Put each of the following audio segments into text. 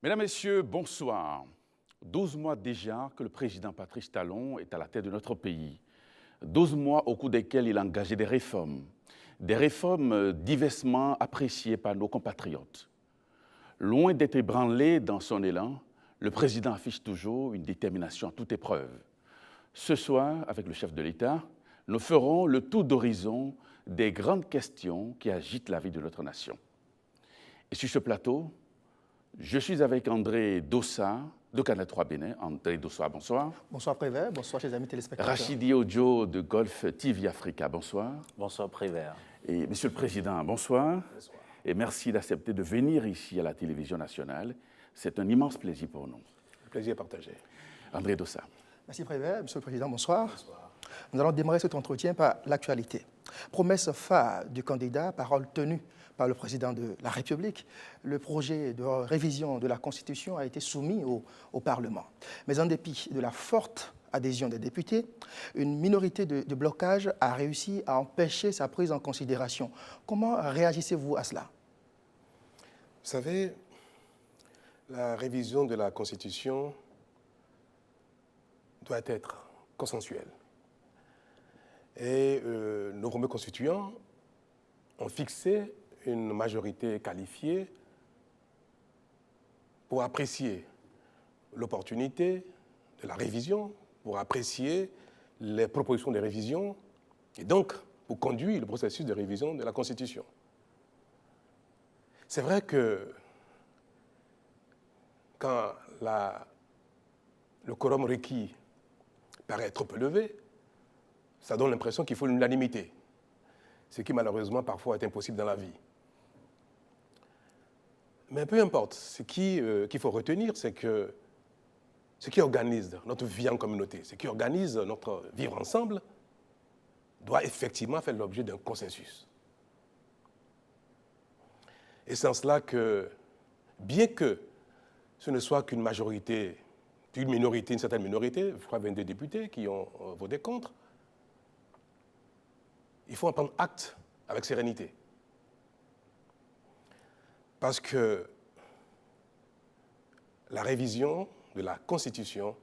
Mesdames, Messieurs, bonsoir. 12 mois déjà que le président Patrice Talon est à la tête de notre pays. 12 mois au cours desquels il a engagé des réformes diversement appréciées par nos compatriotes. Loin d'être ébranlé dans son élan, le président affiche toujours une détermination à toute épreuve. Ce soir, avec le chef de l'État, nous ferons le tour d'horizon des grandes questions qui agitent la vie de notre nation. Et sur ce plateau, je suis avec André Dossa, de Canal 3 Bénin. André Dossa, bonsoir. Bonsoir Prévert, bonsoir chers amis téléspectateurs. Rachidi Ojo de Golf TV Africa, bonsoir. Bonsoir Prévert. Et Monsieur le Président, bonsoir. Bonsoir. Et merci d'accepter de venir ici à la télévision nationale. C'est un immense plaisir pour nous. Le plaisir est partagé. André Dossa. Merci Prévert, Monsieur le Président, bonsoir. Bonsoir. Nous allons démarrer cet entretien par l'actualité. Promesse phare du candidat, parole tenue par le Président de la République, le projet de révision de la Constitution a été soumis au Parlement. Mais en dépit de la forte adhésion des députés, une minorité de blocage a réussi à empêcher sa prise en considération. Comment réagissez-vous à cela? Vous savez, la révision de la Constitution doit être consensuelle. Et nos premiers constituants ont fixé une majorité qualifiée pour apprécier l'opportunité de la révision, pour apprécier les propositions de révision et donc pour conduire le processus de révision de la Constitution. C'est vrai que quand le quorum requis paraît trop élevé, ça donne l'impression qu'il faut l'unanimité, ce qui malheureusement parfois est impossible dans la vie. Mais peu importe, ce qu'il faut retenir, c'est que ce qui organise notre vie en communauté, ce qui organise notre vivre ensemble, doit effectivement faire l'objet d'un consensus. Et c'est en cela que, bien que ce ne soit qu'une majorité, une certaine minorité, je crois 22 députés qui ont voté contre, il faut en prendre acte avec sérénité. Parce que la révision de la Constitution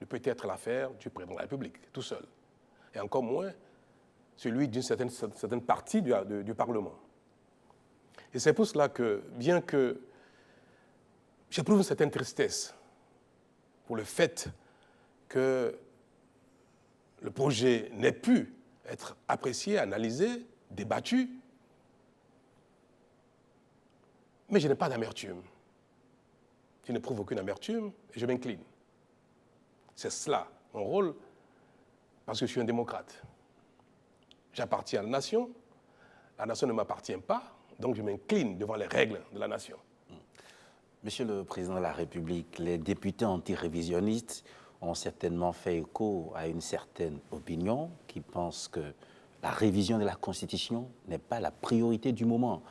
ne peut être l'affaire du président de la République, tout seul. Et encore moins celui d'une certaine partie du Parlement. Et c'est pour cela que, bien que j'éprouve une certaine tristesse pour le fait que le projet n'ait pu être apprécié, analysé, débattu, mais je n'ai pas d'amertume. Je n'éprouve aucune amertume et je m'incline. C'est cela, mon rôle, parce que je suis un démocrate. J'appartiens à la nation ne m'appartient pas, donc je m'incline devant les règles de la nation. Monsieur le Président de la République, les députés anti-révisionnistes ont certainement fait écho à une certaine opinion qui pense que la révision de la Constitution n'est pas la priorité du moment.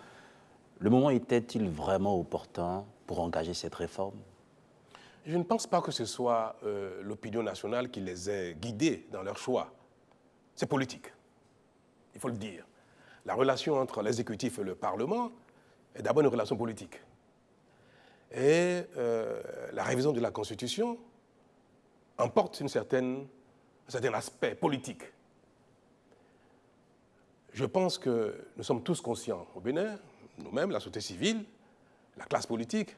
Le moment était-il vraiment opportun pour engager cette réforme? Je ne pense pas que ce soit l'opinion nationale qui les ait guidés dans leur choix. C'est politique, il faut le dire. La relation entre l'exécutif et le Parlement est d'abord une relation politique. Et la révision de la Constitution emporte un certain aspect politique. Je pense que nous sommes tous conscients au Bénin, nous-mêmes, la société civile, la classe politique,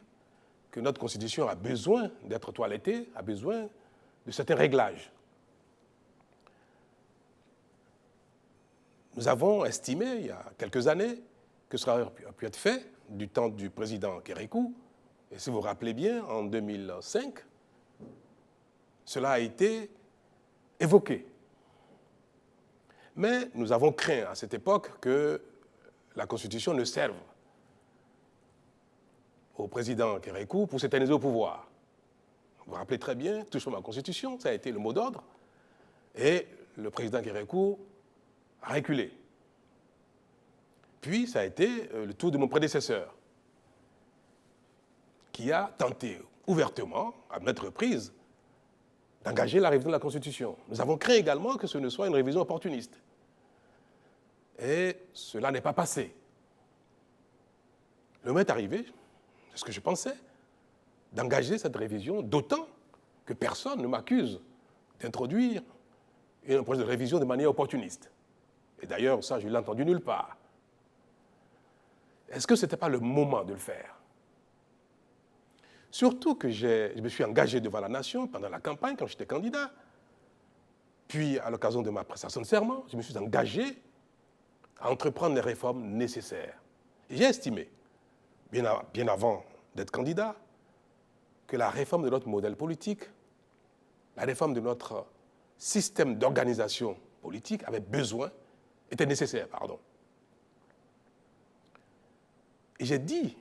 que notre Constitution a besoin d'être toilettée, a besoin de certains réglages. Nous avons estimé, il y a quelques années, que cela a pu être fait du temps du président Kérékou. Et si vous vous rappelez bien, en 2005, cela a été évoqué. Mais nous avons craint à cette époque que la Constitution ne serve au président Kérékou pour s'éterniser au pouvoir. Vous vous rappelez très bien, touchons ma Constitution, ça a été le mot d'ordre. Et le président Kérékou a reculé. Puis ça a été le tour de mon prédécesseur, qui a tenté ouvertement, à maintes reprises, d'engager la révision de la Constitution. Nous avons craint également que ce ne soit une révision opportuniste. Et cela n'est pas passé. Le moment est arrivé, c'est ce que je pensais, d'engager cette révision, d'autant que personne ne m'accuse d'introduire un projet de révision de manière opportuniste. Et d'ailleurs, ça, je ne l'ai entendu nulle part. Est-ce que ce n'était pas le moment de le faire? Surtout que je me suis engagé devant la nation pendant la campagne, quand j'étais candidat. Puis, à l'occasion de ma prestation de serment, je me suis engagé à entreprendre les réformes nécessaires. Et j'ai estimé, bien avant d'être candidat, que la réforme de notre modèle politique, la réforme de notre système d'organisation politique était nécessaire. Et j'ai dit,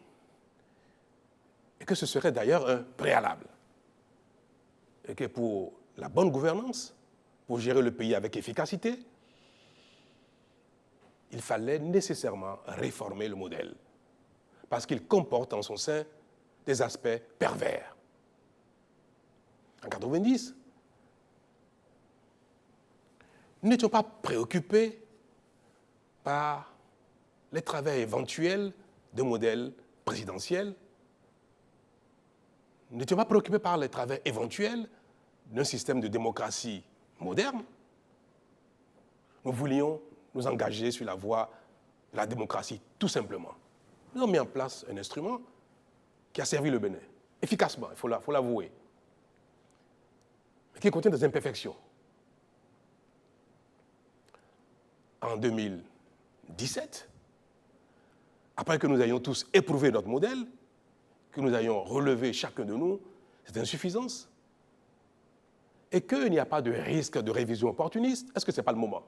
et que ce serait d'ailleurs un préalable, et que pour la bonne gouvernance, pour gérer le pays avec efficacité, il fallait nécessairement réformer le modèle, parce qu'il comporte en son sein des aspects pervers. En 1990, nous n'étions pas préoccupés par les travers éventuels de modèle présidentiel. Nous n'étions pas préoccupés par les travers éventuels d'un système de démocratie moderne. Nous voulions nous engager sur la voie de la démocratie, tout simplement. Nous avons mis en place un instrument qui a servi le Bénin, efficacement, il faut l'avouer, mais qui contient des imperfections. En 2017, après que nous ayons tous éprouvé notre modèle, que nous ayons relevé chacun de nous cette insuffisance, et qu'il n'y a pas de risque de révision opportuniste, est-ce que ce n'est pas le moment?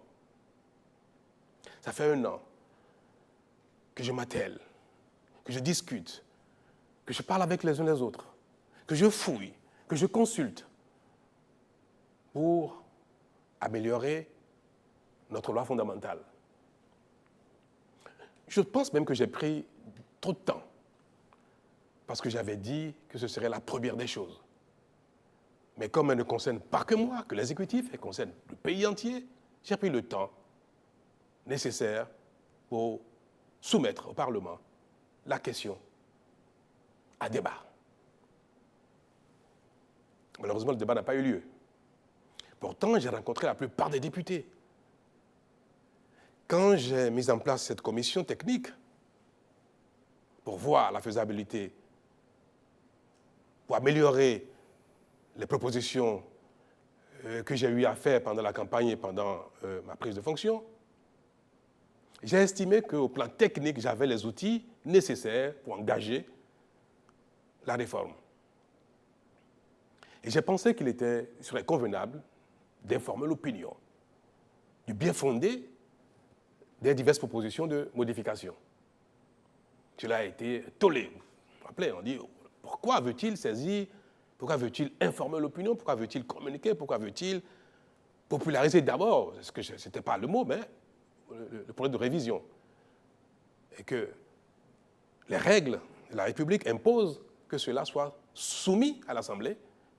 Ça fait 1 an que je m'attelle, que je discute, que je parle avec les uns les autres, que je fouille, que je consulte pour améliorer notre loi fondamentale. Je pense même que j'ai pris trop de temps parce que j'avais dit que ce serait la première des choses. Mais comme elle ne concerne pas que moi, que l'exécutif, elle concerne le pays entier, j'ai pris le temps nécessaire pour soumettre au Parlement la question à débat. Malheureusement, le débat n'a pas eu lieu. Pourtant, j'ai rencontré la plupart des députés. Quand j'ai mis en place cette commission technique pour voir la faisabilité, pour améliorer les propositions que j'ai eu à faire pendant la campagne et pendant ma prise de fonction, j'ai estimé qu'au plan technique, j'avais les outils nécessaires pour engager la réforme. Et j'ai pensé qu'il serait convenable d'informer l'opinion du bien fondé des diverses propositions de modification. Cela a été tollé. Vous vous rappelez, on dit, pourquoi veut-il saisir, pourquoi veut-il informer l'opinion, pourquoi veut-il communiquer, pourquoi veut-il populariser d'abord, ce n'était pas le mot, mais le projet de révision. Et que les règles de la République imposent que cela soit soumis à l'Assemblée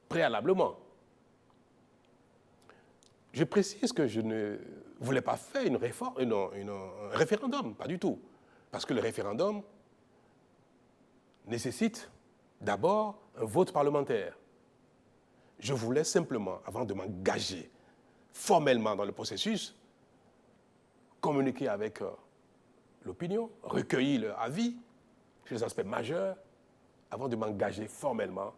préalablement. Je précise que je ne voulais pas faire une réforme, un référendum, pas du tout. Parce que le référendum nécessite d'abord un vote parlementaire. Je voulais simplement, avant de m'engager formellement dans le processus, communiquer avec l'opinion, recueillir leur avis sur les aspects majeurs, avant de m'engager formellement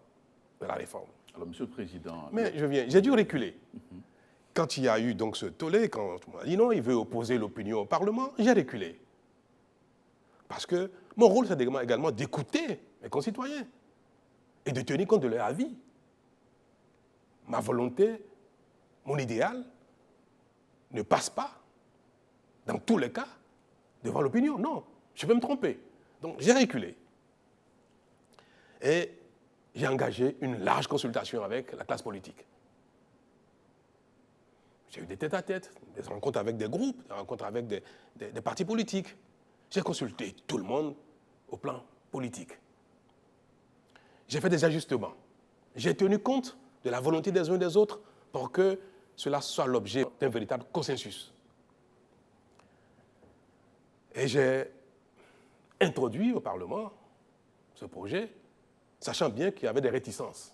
dans la réforme. Alors, Monsieur le Président... Mais j'ai dû reculer. Quand il y a eu donc ce tollé, quand on m'a dit non, il veut opposer l'opinion au Parlement, j'ai reculé. Parce que mon rôle, c'est également d'écouter mes concitoyens et de tenir compte de leur avis. Ma volonté, mon idéal, ne passe pas, dans tous les cas, devant l'opinion. Non, je peux me tromper. Donc j'ai reculé. Et j'ai engagé une large consultation avec la classe politique. J'ai eu des tête-à-tête, des rencontres avec des groupes, des rencontres avec des partis politiques. J'ai consulté tout le monde au plan politique. J'ai fait des ajustements. J'ai tenu compte de la volonté des uns et des autres pour que cela soit l'objet d'un véritable consensus. Et j'ai introduit au Parlement ce projet sachant bien qu'il y avait des réticences.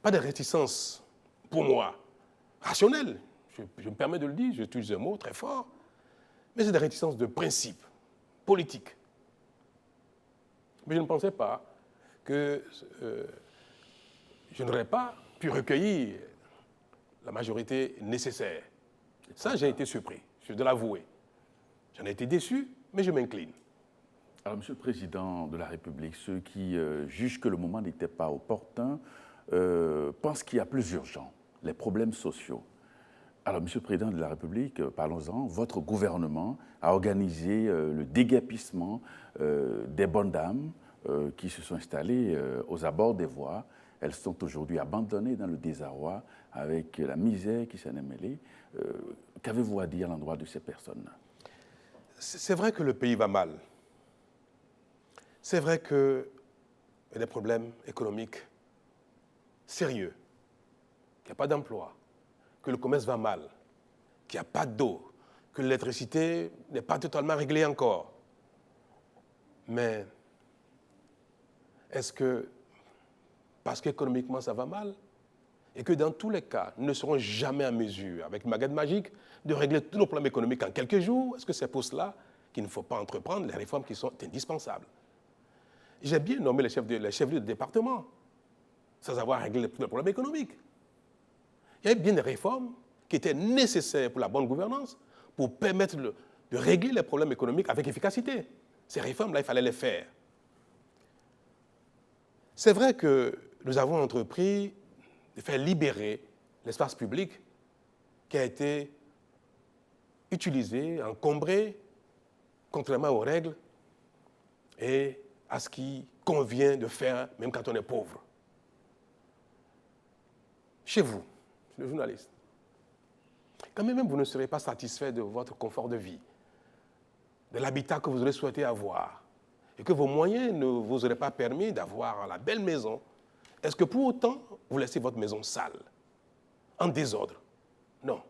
Pas des réticences, pour moi, rationnelles. Je me permets de le dire, j'utilise un mot très fort, mais c'est des réticences de principe, politique. Mais je ne pensais pas que je n'aurais pas pu recueillir la majorité nécessaire. Ça, j'ai été surpris, je dois l'avouer. J'en ai été déçu, mais je m'incline. Alors, Monsieur le Président de la République, ceux qui jugent que le moment n'était pas opportun pensent qu'il y a plus urgent, les problèmes sociaux. Alors, Monsieur le Président de la République, parlons-en, votre gouvernement a organisé le déguerpissement des bonnes dames qui se sont installées aux abords des voies. Elles sont aujourd'hui abandonnées dans le désarroi avec la misère qui s'en est mêlée. Qu'avez-vous à dire à l'endroit de ces personnes? C'est vrai que le pays va mal. C'est vrai qu'il y a des problèmes économiques sérieux, qu'il n'y a pas d'emploi, que le commerce va mal, qu'il n'y a pas d'eau, que l'électricité n'est pas totalement réglée encore. Mais est-ce que, parce qu'économiquement ça va mal, et que dans tous les cas, nous ne serons jamais en mesure, avec une baguette magique, de régler tous nos problèmes économiques en quelques jours, est-ce que c'est pour cela qu'il ne faut pas entreprendre les réformes qui sont indispensables? J'ai bien nommé les chefs de département, sans avoir réglé les problèmes économiques. Il y avait bien des réformes qui étaient nécessaires pour la bonne gouvernance, pour permettre de régler les problèmes économiques avec efficacité. Ces réformes-là, il fallait les faire. C'est vrai que nous avons entrepris de faire libérer l'espace public qui a été utilisé, encombré, contrairement aux règles et à ce qui convient de faire, même quand on est pauvre. Chez vous, le journaliste, quand même vous ne serez pas satisfait de votre confort de vie, de l'habitat que vous aurez souhaité avoir, et que vos moyens ne vous auraient pas permis d'avoir la belle maison, est-ce que pour autant, vous laissez votre maison sale, en désordre? Non.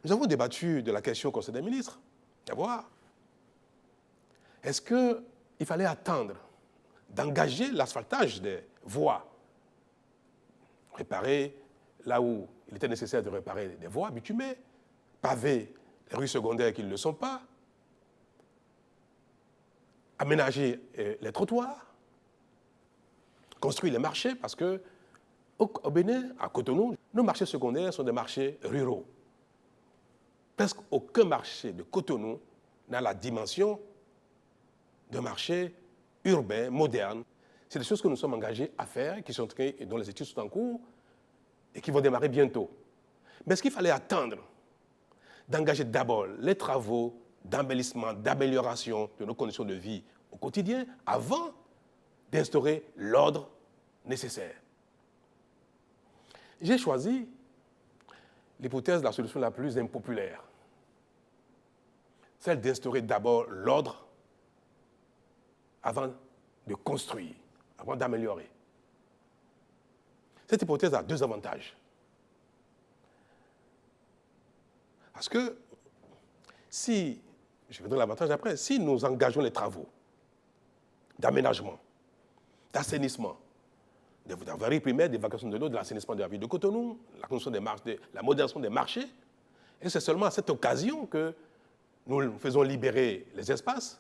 Nous avons débattu de la question au Conseil des ministres. D'abord, est-ce qu'il fallait attendre d'engager l'asphaltage des voies, réparer là où il était nécessaire de réparer des voies bitumées, paver les rues secondaires qui ne le sont pas, aménager les trottoirs, construire les marchés, parce que au Bénin, à Cotonou, nos marchés secondaires sont des marchés ruraux. Presque aucun marché de Cotonou n'a la dimension d'un marché urbain, moderne. C'est des choses que nous sommes engagés à faire, et dont les études sont en cours et qui vont démarrer bientôt. Mais est-ce qu'il fallait attendre d'engager d'abord les travaux d'embellissement, d'amélioration de nos conditions de vie au quotidien avant d'instaurer l'ordre nécessaire? J'ai choisi l'hypothèse de la solution la plus impopulaire, celle d'instaurer d'abord l'ordre avant de construire, avant d'améliorer. Cette hypothèse a deux avantages. Parce que si, je vais donner l'avantage après, si nous engageons les travaux d'aménagement, d'assainissement, d'avaries primaires, d'évacuation de l'eau, de l'assainissement de la ville de Cotonou, la modernisation des marchés, et c'est seulement à cette occasion que nous faisons libérer les espaces,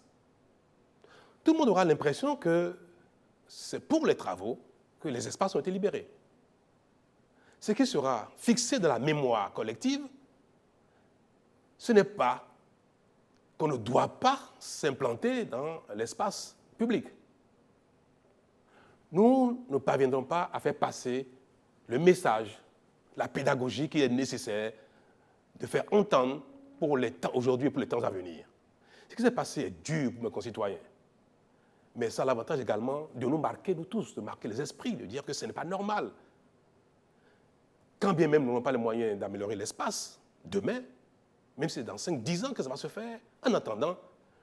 tout le monde aura l'impression que c'est pour les travaux que les espaces ont été libérés. Ce qui sera fixé dans la mémoire collective, ce n'est pas qu'on ne doit pas s'implanter dans l'espace public. Nous ne parviendrons pas à faire passer le message, la pédagogie qui est nécessaire de faire entendre pour les temps aujourd'hui et pour les temps à venir. Ce qui s'est passé est dur pour mes concitoyens. Mais ça a l'avantage également de nous marquer, nous tous, de marquer les esprits, de dire que ce n'est pas normal. Quand bien même nous n'avons pas les moyens d'améliorer l'espace, demain, même si c'est dans 5-10 ans que ça va se faire, en attendant,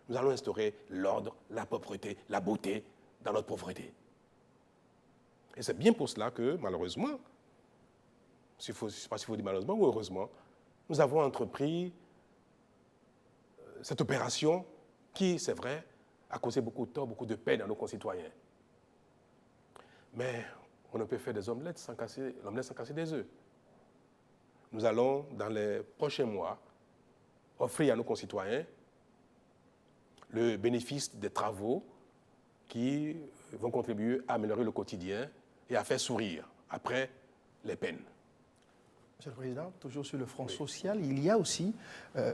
nous allons instaurer l'ordre, la propreté, la beauté dans notre pauvreté. Et c'est bien pour cela que, malheureusement, je ne sais pas s'il faut dire malheureusement ou heureusement, nous avons entrepris cette opération qui, c'est vrai, a causé beaucoup de tort, beaucoup de peine à nos concitoyens. Mais on ne peut faire des omelettes sans casser, l'omelette sans casser des œufs. Nous allons, dans les prochains mois, offrir à nos concitoyens le bénéfice des travaux qui vont contribuer à améliorer le quotidien et à faire sourire après les peines. Monsieur le Président, toujours sur le front social, il y a aussi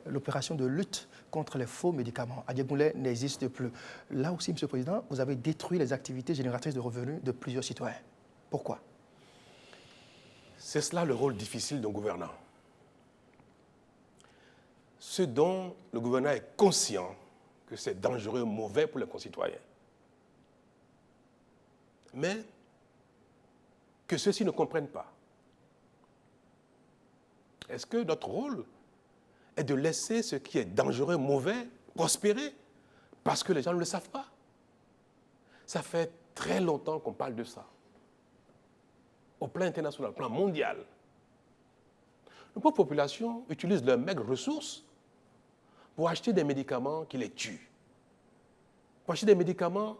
l'opération de lutte contre les faux médicaments. Adiagoulé n'existe plus. Là aussi, Monsieur le Président, vous avez détruit les activités génératrices de revenus de plusieurs citoyens. Pourquoi? C'est cela le rôle difficile d'un gouvernant. Ce dont le gouvernant est conscient que c'est dangereux, mauvais pour les concitoyens. Mais que ceux-ci ne comprennent pas. Est-ce que notre rôle est de laisser ce qui est dangereux, mauvais, prospérer parce que les gens ne le savent pas? Ça fait très longtemps qu'on parle de ça. Au plan international, au plan mondial. Nos pauvres populations utilisent leurs maigres ressources pour acheter des médicaments qui les tuent. Pour acheter des médicaments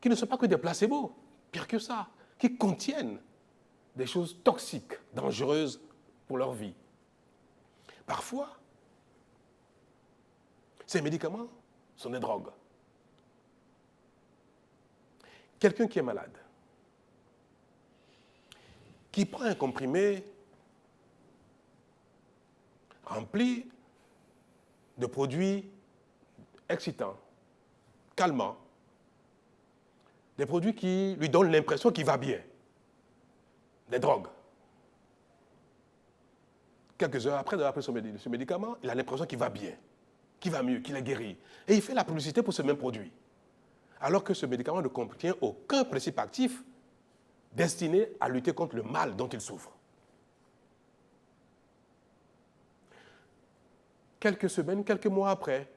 qui ne sont pas que des placebos, pire que ça, qui contiennent des choses toxiques, dangereuses pour leur vie. Parfois, ces médicaments sont des drogues. Quelqu'un qui est malade, qui prend un comprimé rempli de produits excitants, calmants, des produits qui lui donnent l'impression qu'il va bien, des drogues. Quelques heures après d'avoir pris ce médicament, il a l'impression qu'il va bien, qu'il va mieux, qu'il est guéri. Et il fait la publicité pour ce même produit. Alors que ce médicament ne contient aucun principe actif destiné à lutter contre le mal dont il souffre. Quelques semaines, quelques mois après,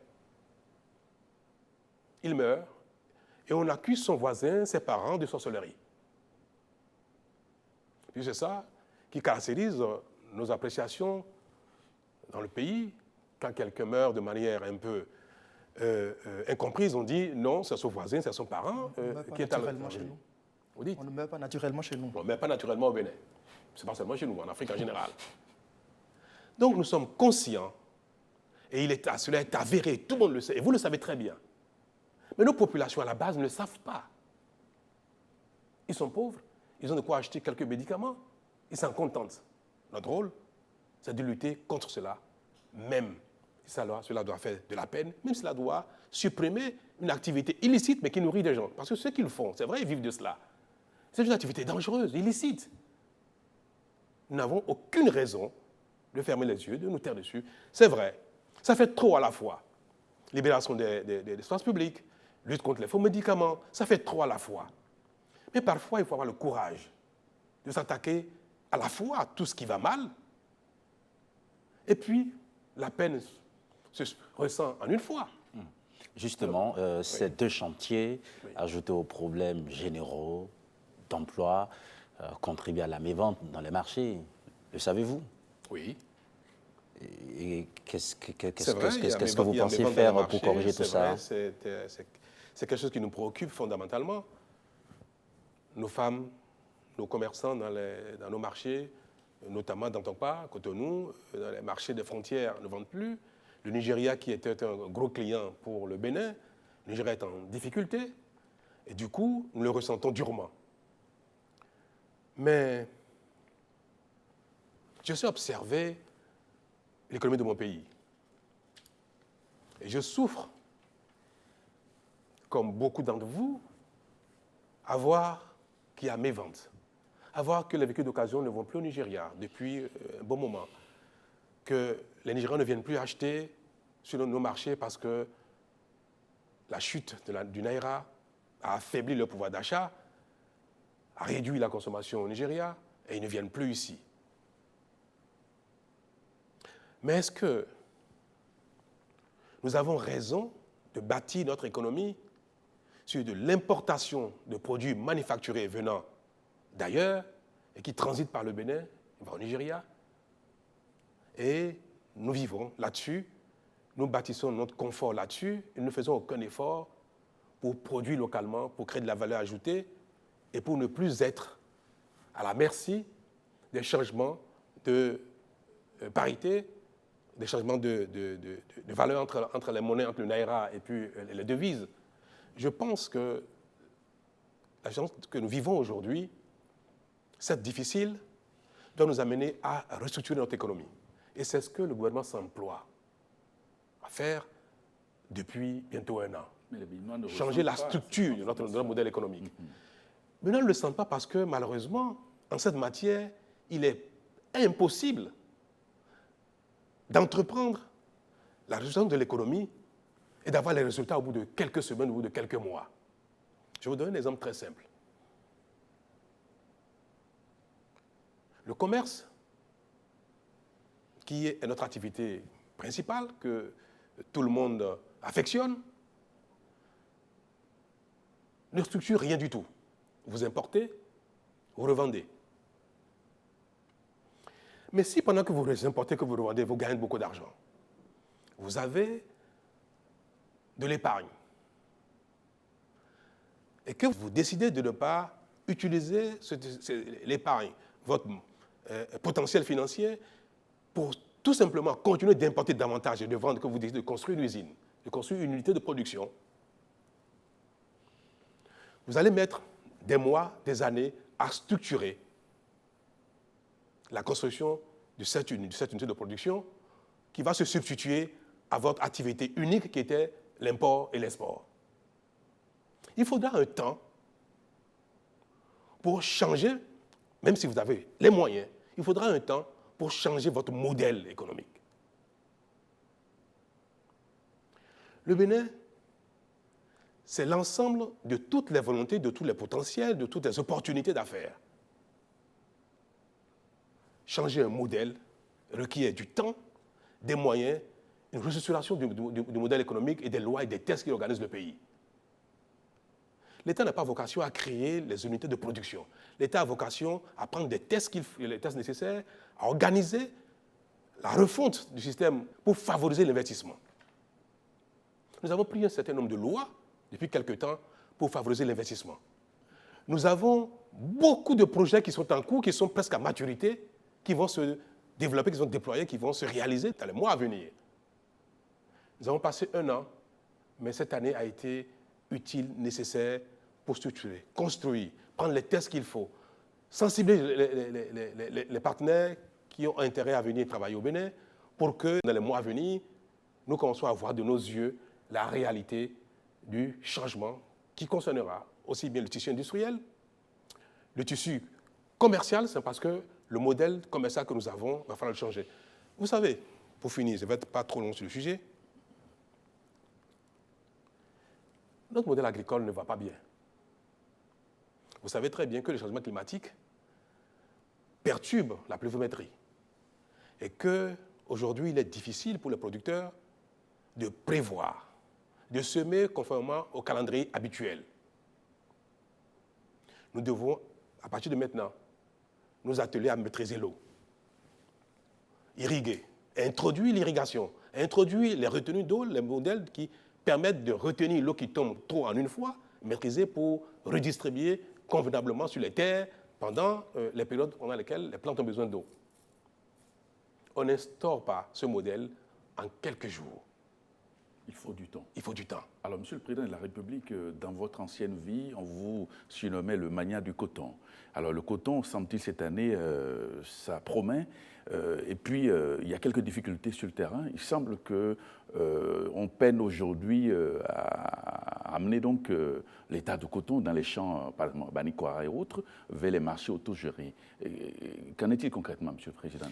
il meurt et on accuse son voisin, ses parents de sorcellerie. Puis c'est ça qui caractérise nos appréciations dans le pays. Quand quelqu'un meurt de manière un peu incomprise, on dit non, c'est son voisin, c'est son parent qui est à l'origine. On ne meurt pas naturellement chez nous. On ne meurt pas naturellement au Bénin. Ce n'est pas seulement chez nous, en Afrique en général. Donc nous sommes conscients, et cela est avéré, tout le monde le sait, et vous le savez très bien. Mais nos populations à la base ne le savent pas. Ils sont pauvres, ils ont de quoi acheter quelques médicaments, ils s'en contentent. Notre rôle, c'est de lutter contre cela, même si cela doit faire de la peine, même si cela doit supprimer une activité illicite, mais qui nourrit des gens. Parce que ceux qui le font, c'est vrai, ils vivent de cela. C'est une activité dangereuse, illicite. Nous n'avons aucune raison de fermer les yeux, de nous taire dessus. C'est vrai, ça fait trop à la fois. Libération des espaces publics, lutte contre les faux médicaments, ça fait trop à la fois. Mais parfois, il faut avoir le courage de s'attaquer à la fois à tout ce qui va mal, et puis la peine se ressent en une fois. Justement, ces deux chantiers, ajoutés aux problèmes généraux d'emploi, contribuent à la mévente dans les marchés. Le savez-vous? Oui. Et qu'est-ce que vous pensez pensez faire pour corriger tout ça? C'est quelque chose qui nous préoccupe fondamentalement. Nos femmes, nos commerçants dans nos marchés, notamment dans Tongpa, Cotonou, dans les marchés des frontières, ne vendent plus. Le Nigeria, qui était un gros client pour le Bénin, le Nigeria est en difficulté. Et du coup, nous le ressentons durement. Mais je sais observer l'économie de mon pays. Et je souffre, comme beaucoup d'entre vous, à voir qu'il y a mévente, à voir que les véhicules d'occasion ne vont plus au Nigeria depuis un bon moment, que les Nigériens ne viennent plus acheter sur nos marchés parce que la chute du Naira a affaibli leur pouvoir d'achat, a réduit la consommation au Nigeria, et ils ne viennent plus ici. Mais est-ce que nous avons raison de bâtir notre économie sur de l'importation de produits manufacturés venant d'ailleurs et qui transitent par le Bénin, au Nigeria? Et nous vivons là-dessus, nous bâtissons notre confort là-dessus et nous ne faisons aucun effort pour produire localement, pour créer de la valeur ajoutée et pour ne plus être à la merci des changements de parité, des changements de valeur entre les monnaies, entre le naira et puis les devises. Je pense que la chance que nous vivons aujourd'hui, certes difficile, doit nous amener à restructurer notre économie. Et c'est ce que le gouvernement s'emploie à faire depuis bientôt un an. Changer la structure de notre modèle économique. Maintenant, ils ne le sentent pas parce que, malheureusement, en cette matière, il est impossible d'entreprendre la restructuration de l'économie et d'avoir les résultats au bout de quelques semaines, au bout de quelques mois. Je vous donne un exemple très simple. Le commerce, qui est notre activité principale, que tout le monde affectionne, ne structure rien du tout. Vous importez, vous revendez. Mais si pendant que vous importez, que vous revendez, vous gagnez beaucoup d'argent, vous avez de l'épargne, et que vous décidez de ne pas utiliser l'épargne, votre potentiel financier, pour tout simplement continuer d'importer davantage et de vendre, que vous décidez de construire une usine, de construire une unité de production, vous allez mettre des mois, des années à structurer la construction de cette unité de production qui va se substituer à votre activité unique qui était l'import et l'export. Il faudra un temps pour changer, même si vous avez les moyens, il faudra un temps pour changer votre modèle économique. Le Bénin, c'est l'ensemble de toutes les volontés, de tous les potentiels, de toutes les opportunités d'affaires. Changer un modèle requiert du temps, des moyens, une restructuration du modèle économique et des lois et des tests qui organisent le pays. L'État n'a pas vocation à créer les unités de production. L'État a vocation à prendre les tests nécessaires, à organiser la refonte du système pour favoriser l'investissement. Nous avons pris un certain nombre de lois depuis quelque temps pour favoriser l'investissement. Nous avons beaucoup de projets qui sont en cours, qui sont presque à maturité, qui vont se développer, qui sont déployés, qui vont se réaliser dans les mois à venir. Nous avons passé un an, mais cette année a été utile, nécessaire pour structurer, construire, prendre les tests qu'il faut, sensibiliser les partenaires qui ont intérêt à venir travailler au Bénin pour que dans les mois à venir, nous commençons à voir de nos yeux la réalité du changement qui concernera aussi bien le tissu industriel, le tissu commercial, c'est parce que le modèle commercial que nous avons, il va falloir le changer. Vous savez, pour finir, je ne vais être pas trop long sur le sujet, notre modèle agricole ne va pas bien. Vous savez très bien que le changement climatique perturbe la pluviométrie et qu'aujourd'hui, il est difficile pour les producteurs de prévoir, de semer conformément au calendrier habituel. Nous devons, à partir de maintenant, nous atteler à maîtriser l'eau, irriguer, introduire l'irrigation, introduire les retenues d'eau, les modèles qui permettent de retenir l'eau qui tombe trop en une fois, maîtriser pour redistribuer convenablement sur les terres pendant les périodes pendant lesquelles les plantes ont besoin d'eau. On n'instaure pas ce modèle en quelques jours. Il faut du temps. Il faut du temps. Alors, Monsieur le Président de la République, dans votre ancienne vie, on vous surnommait le magnat du coton. Alors, le coton, semble-t-il, cette année, ça promet. Et puis, il y a quelques difficultés sur le terrain. Il semble qu'on peine aujourd'hui à amener donc l'état de coton dans les champs, par exemple, Banikwara et autres, vers les marchés autogérés. Qu'en est-il concrètement, Monsieur le Président?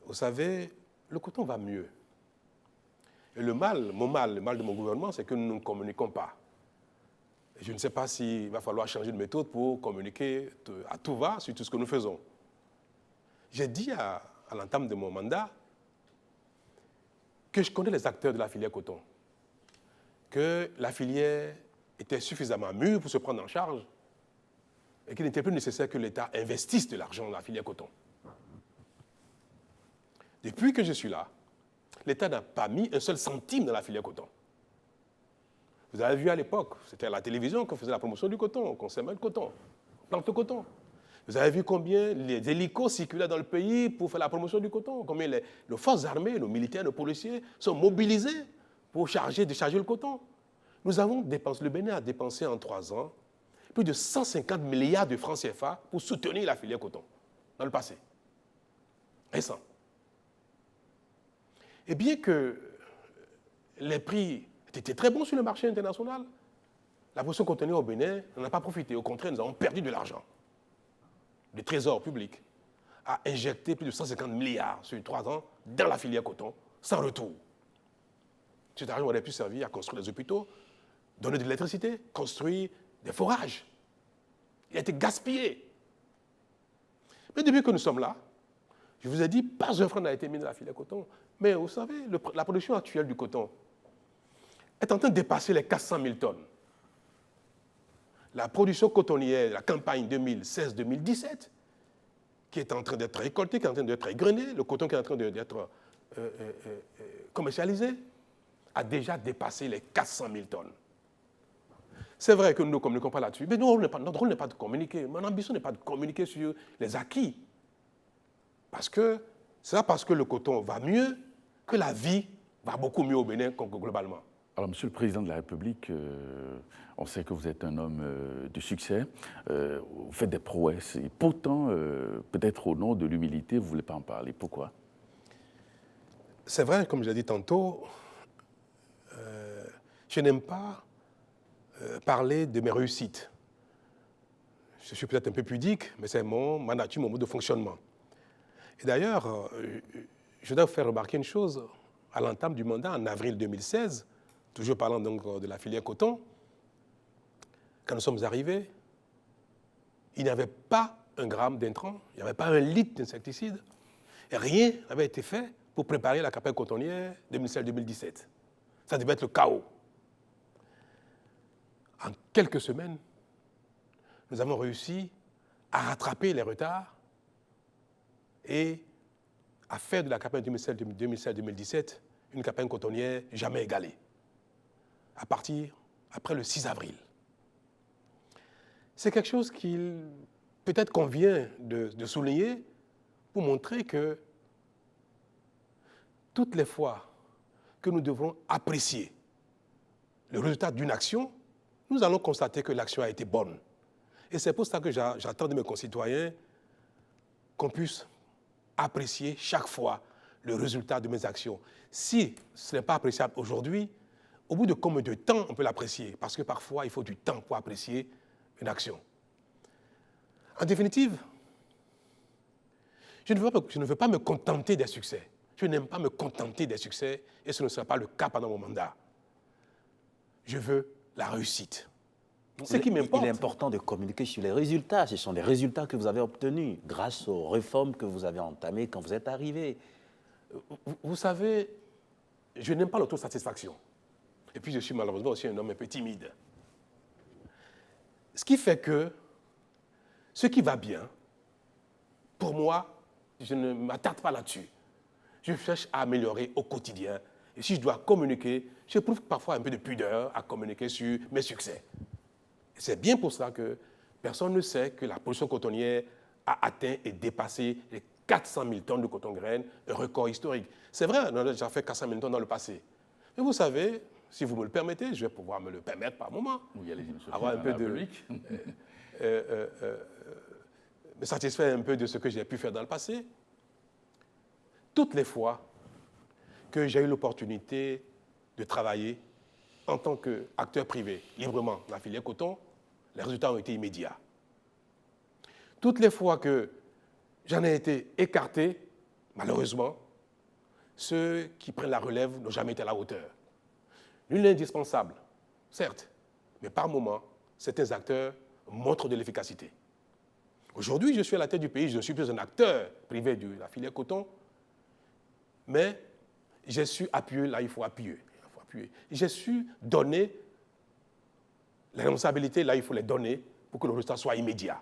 Vous savez, le coton va mieux. Et le mal de mon gouvernement, c'est que nous ne communiquons pas. Et je ne sais pas s'il va falloir changer de méthode pour communiquer à tout va sur tout ce que nous faisons. J'ai dit à l'entame de mon mandat que je connais les acteurs de la filière coton, que la filière était suffisamment mûre pour se prendre en charge et qu'il n'était plus nécessaire que l'État investisse de l'argent dans la filière coton. Depuis que je suis là, l'État n'a pas mis un seul centime dans la filière coton. Vous avez vu à l'époque, c'était à la télévision qu'on faisait la promotion du coton, qu'on sèmait le coton, on plante le coton. Vous avez vu combien les hélicos circulaient dans le pays pour faire la promotion du coton, combien les forces armées, nos militaires, nos policiers sont mobilisés pour décharger le coton. Nous avons dépensé, le Bénin a dépensé en 3 ans plus de 150 milliards de francs CFA pour soutenir la filière coton, dans le passé. Récent. Et bien que les prix étaient très bons sur le marché international, la production cotonnière au Bénin n'en a pas profité. Au contraire, nous avons perdu de l'argent. Le Trésor public a injecté plus de 150 milliards sur 3 ans dans la filière coton, sans retour. Cet argent aurait pu servir à construire des hôpitaux, donner de l'électricité, construire des forages. Il a été gaspillé. Mais depuis que nous sommes là, je vous ai dit, pas un franc n'a été mis dans la filière coton. Mais vous savez, la production actuelle du coton est en train de dépasser les 400 000 tonnes. La production cotonnière, la campagne 2016-2017, qui est en train d'être récoltée, qui est en train d'être égrenée, le coton qui est en train d'être commercialisé, a déjà dépassé les 400 000 tonnes. C'est vrai que nous ne communiquons pas là-dessus, mais notre rôle n'est pas de communiquer. Mon ambition n'est pas de communiquer sur les acquis. Parce que c'est pas parce que le coton va mieux que la vie va beaucoup mieux au Bénin globalement. Alors, Monsieur le Président de la République, on sait que vous êtes un homme de succès, vous faites des prouesses, et pourtant, peut-être au nom de l'humilité, vous ne voulez pas en parler. Pourquoi? C'est vrai, comme je l'ai dit tantôt, je n'aime pas parler de mes réussites. Je suis peut-être un peu pudique, mais c'est ma nature, mon mode de fonctionnement. Et d'ailleurs, je dois vous faire remarquer une chose. À l'entame du mandat, en avril 2016, toujours parlant donc de la filière coton, quand nous sommes arrivés, il n'y avait pas un gramme d'intrant, il n'y avait pas un litre d'insecticide, et rien n'avait été fait pour préparer la campagne cotonnière 2016-2017. Ça devait être le chaos. En quelques semaines, nous avons réussi à rattraper les retards et à faire de la campagne 2016-2017 une campagne cotonnière jamais égalée, après le 6 avril. C'est quelque chose qu'il peut-être convient de souligner pour montrer que toutes les fois que nous devrons apprécier le résultat d'une action, nous allons constater que l'action a été bonne. Et c'est pour ça que j'attends de mes concitoyens qu'on puisse apprécier chaque fois le résultat de mes actions. Si ce n'est pas appréciable aujourd'hui, au bout de combien de temps on peut l'apprécier? Parce que parfois, il faut du temps pour apprécier une action. En définitive, je ne veux pas me contenter des succès. Je n'aime pas me contenter des succès et ce ne sera pas le cas pendant mon mandat. Je veux la réussite. Ce qui m'importe. Il est important de communiquer sur les résultats. Ce sont les résultats que vous avez obtenus grâce aux réformes que vous avez entamées quand vous êtes arrivé. Vous savez, je n'aime pas l'autosatisfaction. Et puis je suis malheureusement aussi un homme un peu timide. Ce qui fait que ce qui va bien, pour moi, je ne m'attarde pas là-dessus. Je cherche à améliorer au quotidien. Et si je dois communiquer, j'éprouve parfois un peu de pudeur à communiquer sur mes succès. Et c'est bien pour ça que personne ne sait que la production cotonnière a atteint et dépassé les 400 000 tonnes de coton-graine, un record historique. C'est vrai, on a déjà fait 400 000 tonnes dans le passé. Mais vous savez, si vous me le permettez, je vais pouvoir me le permettre par moment. Oui, allez-y, monsieur avoir un peu de... me satisfaire un peu de ce que j'ai pu faire dans le passé. Toutes les fois que j'ai eu l'opportunité de travailler en tant qu'acteur privé, librement, dans la filière coton, les résultats ont été immédiats. Toutes les fois que j'en ai été écarté, malheureusement, ceux qui prennent la relève n'ont jamais été à la hauteur. Nul n'est indispensable, certes, mais par moments, certains acteurs montrent de l'efficacité. Aujourd'hui, je suis à la tête du pays, je ne suis plus un acteur privé de la filière coton, mais j'ai su appuyer là, il faut appuyer. J'ai su donner les responsabilités là, il faut les donner pour que le résultat soit immédiat.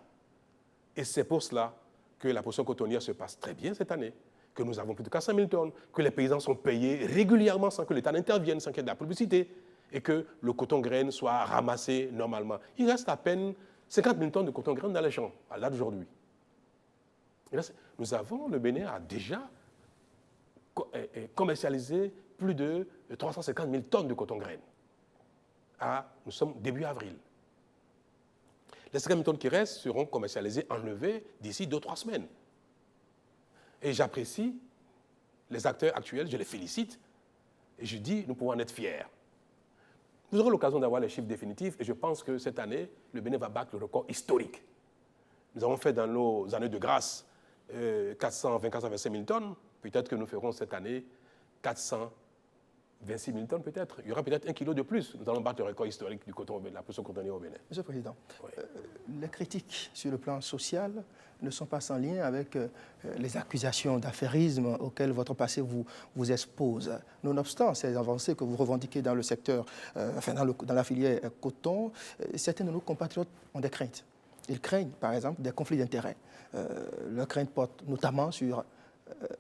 Et c'est pour cela que la production cotonnière se passe très bien cette année, que nous avons plus de 400 000 tonnes, que les paysans sont payés régulièrement sans que l'État n'intervienne, sans qu'il y ait de la publicité. et que le coton-graine soit ramassé normalement. Il reste à peine 50 000 tonnes de coton-graine dans les champs, à l'heure d'aujourd'hui. Le Bénin a déjà commercialisé plus de 350 000 tonnes de coton-graine. Nous sommes début avril. Les 50 000 tonnes qui restent seront commercialisées, enlevées d'ici 2-3 semaines. Et j'apprécie les acteurs actuels, je les félicite, et je dis, nous pouvons en être fiers. Nous aurons l'occasion d'avoir les chiffres définitifs, et je pense que cette année, le Bénin va battre le record historique. Nous avons fait dans nos années de grâce 425 000 tonnes. Peut-être que nous ferons cette année 426 000 tonnes, peut-être. Il y aura peut-être 1 kilo de plus. Nous allons battre le record historique du coton au Bénin, la production cotonnière au Bénin. Monsieur le Président, Oui. les critiques sur le plan social ne sont pas sans lien avec les accusations d'affairisme auxquelles votre passé vous expose. Nonobstant ces avancées que vous revendiquez dans le secteur, dans la filière coton, certains de nos compatriotes ont des craintes. Ils craignent, par exemple, des conflits d'intérêts. Leurs craintes portent notamment sur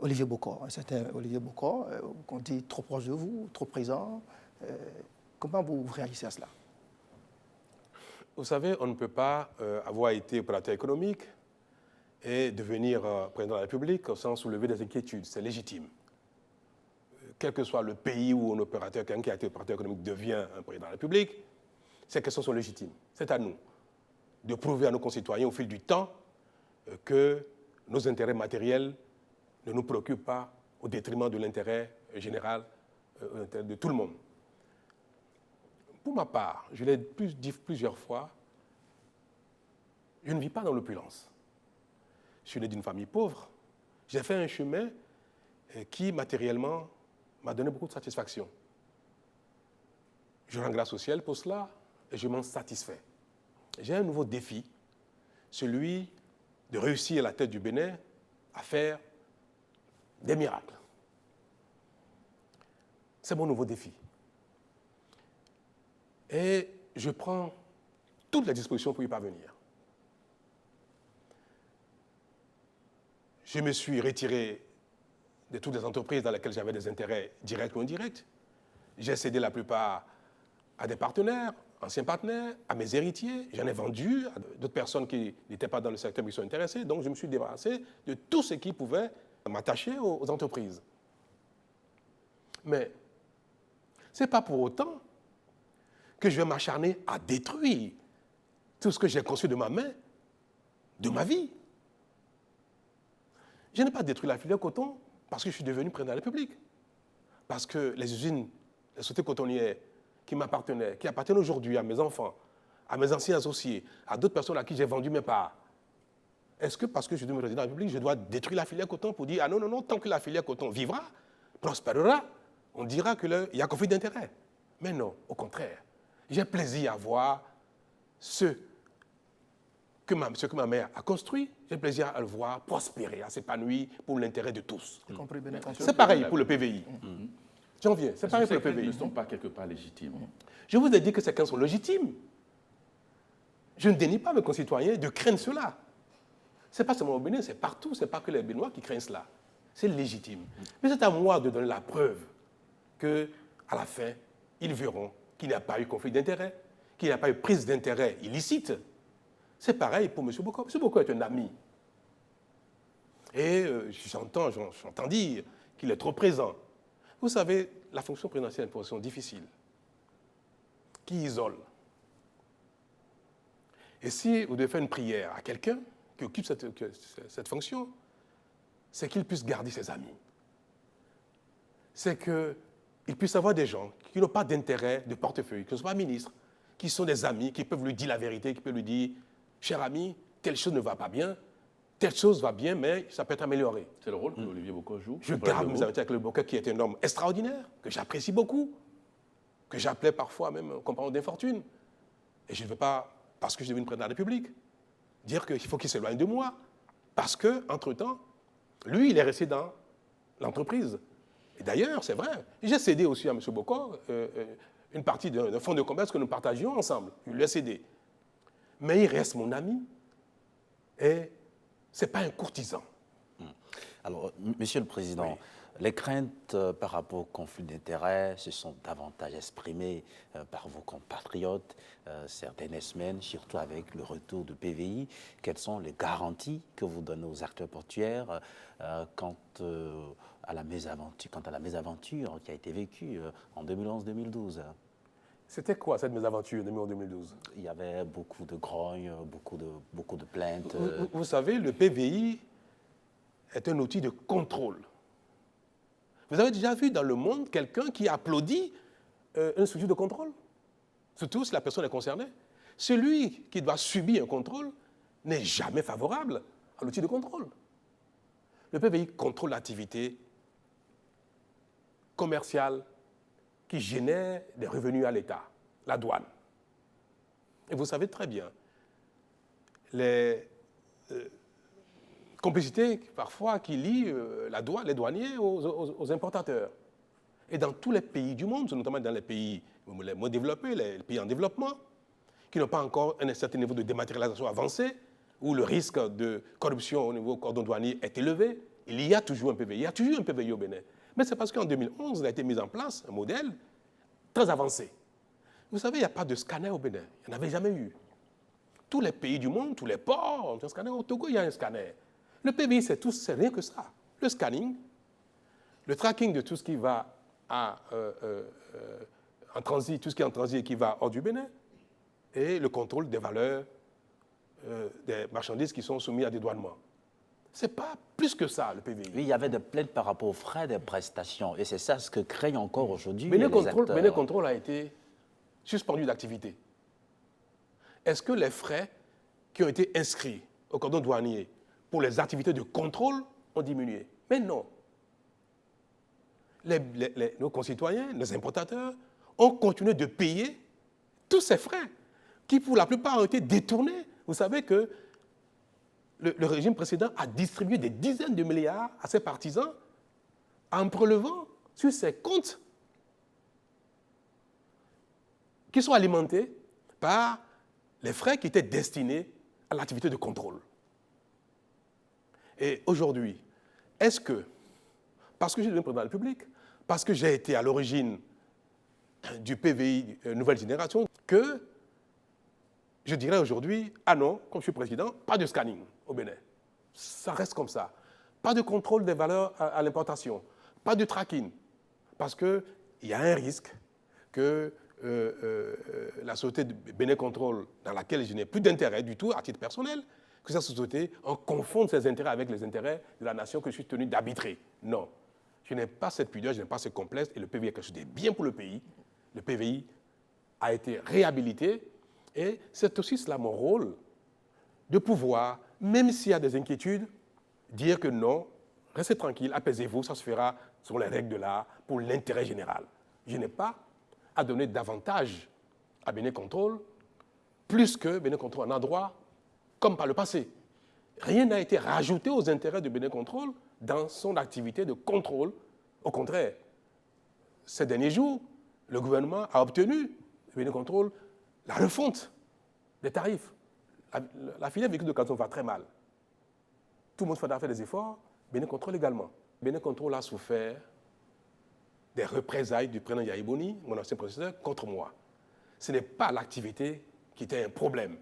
Olivier Bokor. Un certain Olivier Bokor, qu'on dit trop proche de vous, trop présent. Comment vous réagissez à cela? Vous savez, on ne peut pas avoir été opérateur économique et devenir président de la République sans soulever des inquiétudes. C'est légitime. Quel que soit le pays où un opérateur, quelqu'un qui a été opérateur économique devient un président de la République, ces questions sont légitimes. C'est à nous de prouver à nos concitoyens au fil du temps que nos intérêts matériels ne nous préoccupent pas au détriment de l'intérêt général, de tout le monde. Pour ma part, je l'ai dit plusieurs fois, je ne vis pas dans l'opulence. Je suis né d'une famille pauvre. J'ai fait un chemin qui, matériellement, m'a donné beaucoup de satisfaction. Je rends grâce au ciel pour cela et je m'en satisfais. J'ai un nouveau défi, celui de réussir à la tête du Bénin à faire des miracles. C'est mon nouveau défi. Et je prends toutes les dispositions pour y parvenir. Je me suis retiré de toutes les entreprises dans lesquelles j'avais des intérêts directs ou indirects. J'ai cédé la plupart à des partenaires, anciens partenaires, à mes héritiers. J'en ai vendu à d'autres personnes qui n'étaient pas dans le secteur mais qui sont intéressées. Donc je me suis débarrassé de tout ce qui pouvait m'attacher aux entreprises. Mais ce n'est pas pour autant que je vais m'acharner à détruire tout ce que j'ai conçu de ma main, de ma vie. Je n'ai pas détruit la filière coton parce que je suis devenu président de la République. Parce que les usines, les sociétés cotonnières qui m'appartenaient, qui appartiennent aujourd'hui à mes enfants, à mes anciens associés, à d'autres personnes à qui j'ai vendu mes parts, est-ce que parce que je suis devenu président de la République, je dois détruire la filière coton pour dire « Ah non, non, non, tant que la filière coton vivra, prospérera, on dira qu'il y a conflit d'intérêts. » Mais non, au contraire. J'ai plaisir à voir ce que ma mère a construit, j'ai plaisir à le voir prospérer, à s'épanouir pour l'intérêt de tous. C'est pareil pour le PVI. J'en viens, c'est pareil pour le PVI. Ils ne sont pas quelque part légitimes. Je vous ai dit que ces craintes sont légitimes. Je ne dénie pas mes concitoyens de craindre cela. Ce n'est pas seulement au Bénin, c'est partout, ce n'est pas que les Béninois qui craignent cela. C'est légitime. Mais c'est à moi de donner la preuve qu'à la fin, ils verront qu'il n'y a pas eu conflit d'intérêts, qu'il n'y a pas eu prise d'intérêt illicite. C'est pareil pour M. Bokor. M. Bokor est un ami. Et j'entends dire qu'il est trop présent. Vous savez, la fonction présidentielle est une fonction difficile, qui isole. Et si vous devez faire une prière à quelqu'un qui occupe cette fonction, c'est qu'il puisse garder ses amis. C'est qu'il puisse avoir des gens qui n'ont pas d'intérêt de portefeuille, qui ne sont pas ministres, qui sont des amis, qui peuvent lui dire la vérité, qui peuvent lui dire « Cher ami, telle chose ne va pas bien, telle chose va bien, mais ça peut être amélioré. » C'est le rôle que Olivier Bokor joue. Je garde mes amitiés avec le Bokor, qui est un homme extraordinaire, que j'apprécie beaucoup, que j'appelais parfois même un compagnon d'infortune. Et je ne veux pas, parce que je suis devenu président de la République, dire qu'il faut qu'il s'éloigne de moi, parce qu'entre-temps, lui, il est resté dans l'entreprise. Et d'ailleurs, c'est vrai, j'ai cédé aussi à M. Bokor une partie d'un fonds de commerce que nous partagions ensemble. Je lui ai cédé. Mais il reste mon ami et ce n'est pas un courtisan. Alors, Monsieur le Président, Oui. les craintes par rapport au conflit d'intérêts se sont davantage exprimées par vos compatriotes ces dernières semaines, surtout avec le retour du PVI. Quelles sont les garanties que vous donnez aux acteurs portuaires quant à la mésaventure qui a été vécue en 2011-2012? C'était quoi cette mésaventure de 2012? Il y avait beaucoup de grognes, beaucoup de plaintes. Vous savez, le PVI est un outil de contrôle. Vous avez déjà vu dans le monde quelqu'un qui applaudit une structure de contrôle? Surtout si la personne est concernée. Celui qui doit subir un contrôle n'est jamais favorable à l'outil de contrôle. Le PVI contrôle l'activité commerciale qui génère des revenus à l'État, la douane. Et vous savez très bien, les complicités parfois qui lient les douaniers aux importateurs. Et dans tous les pays du monde, notamment dans les pays les moins développés, les pays en développement, qui n'ont pas encore un certain niveau de dématérialisation avancé, où le risque de corruption au niveau cordon douanier est élevé, il y a toujours un PVI. Il y a toujours un PVI au Bénin. Mais c'est parce qu'en 2011, il a été mis en place un modèle très avancé. Vous savez, il n'y a pas de scanner au Bénin. Il n'y en avait jamais eu. Tous les pays du monde, tous les ports ont un scanner. Au Togo, il y a un scanner. Le PVI, c'est rien que ça. Le scanning, le tracking de tout ce qui va en transit, tout ce qui est en transit et qui va hors du Bénin, et le contrôle des valeurs des marchandises qui sont soumises à dédouanement. Ce n'est pas plus que ça, le PVI. Oui, il y avait des plaintes par rapport aux frais des prestations. Et c'est ça ce que craignent encore aujourd'hui Bénin les acteurs. Contrôle, Contrôle a été suspendu d'activité. Est-ce que les frais qui ont été inscrits au cordon douanier pour les activités de contrôle ont diminué? Mais non. Nos concitoyens, nos importateurs, ont continué de payer tous ces frais qui, pour la plupart, ont été détournés. Vous savez que le régime précédent a distribué des dizaines de milliards à ses partisans en prélevant sur ses comptes qui sont alimentés par les frais qui étaient destinés à l'activité de contrôle. Et aujourd'hui, est-ce que, parce que je suis devenu président de la République, parce que j'ai été à l'origine du PVI Nouvelle Génération, que je dirais aujourd'hui, ah non, comme je suis président, pas de scanning au Bénin. Ça reste comme ça. Pas de contrôle des valeurs à l'importation, pas de tracking, parce qu'il y a un risque que la société de Bénin Contrôle, dans laquelle je n'ai plus d'intérêt du tout à titre personnel, que cette société, on confonde ses intérêts avec les intérêts de la nation que je suis tenu d'arbitrer. Non. Je n'ai pas cette pudeur, je n'ai pas ce complexe, et le PVI est quelque chose de bien pour le pays. Le PVI a été réhabilité, et c'est aussi cela mon rôle, de pouvoir, même s'il y a des inquiétudes, dire que non, restez tranquille, apaisez-vous, ça se fera selon les règles de l'art, pour l'intérêt général. Je n'ai pas à donner davantage à Bénin Contrôle, plus que Bénin Contrôle en a droit, comme par le passé. Rien n'a été rajouté aux intérêts de Bénin Contrôle dans son activité de contrôle. Au contraire, ces derniers jours, le gouvernement a obtenu, Bénin Contrôle, la refonte des tarifs. La filière véhicule de canton va très mal. Tout le monde faudra faire des efforts, Bénin Contrôle également. Bénin Contrôle a souffert des représailles du président Yahya Boni, mon ancien professeur, contre moi. Ce n'est pas l'activité qui était un problème.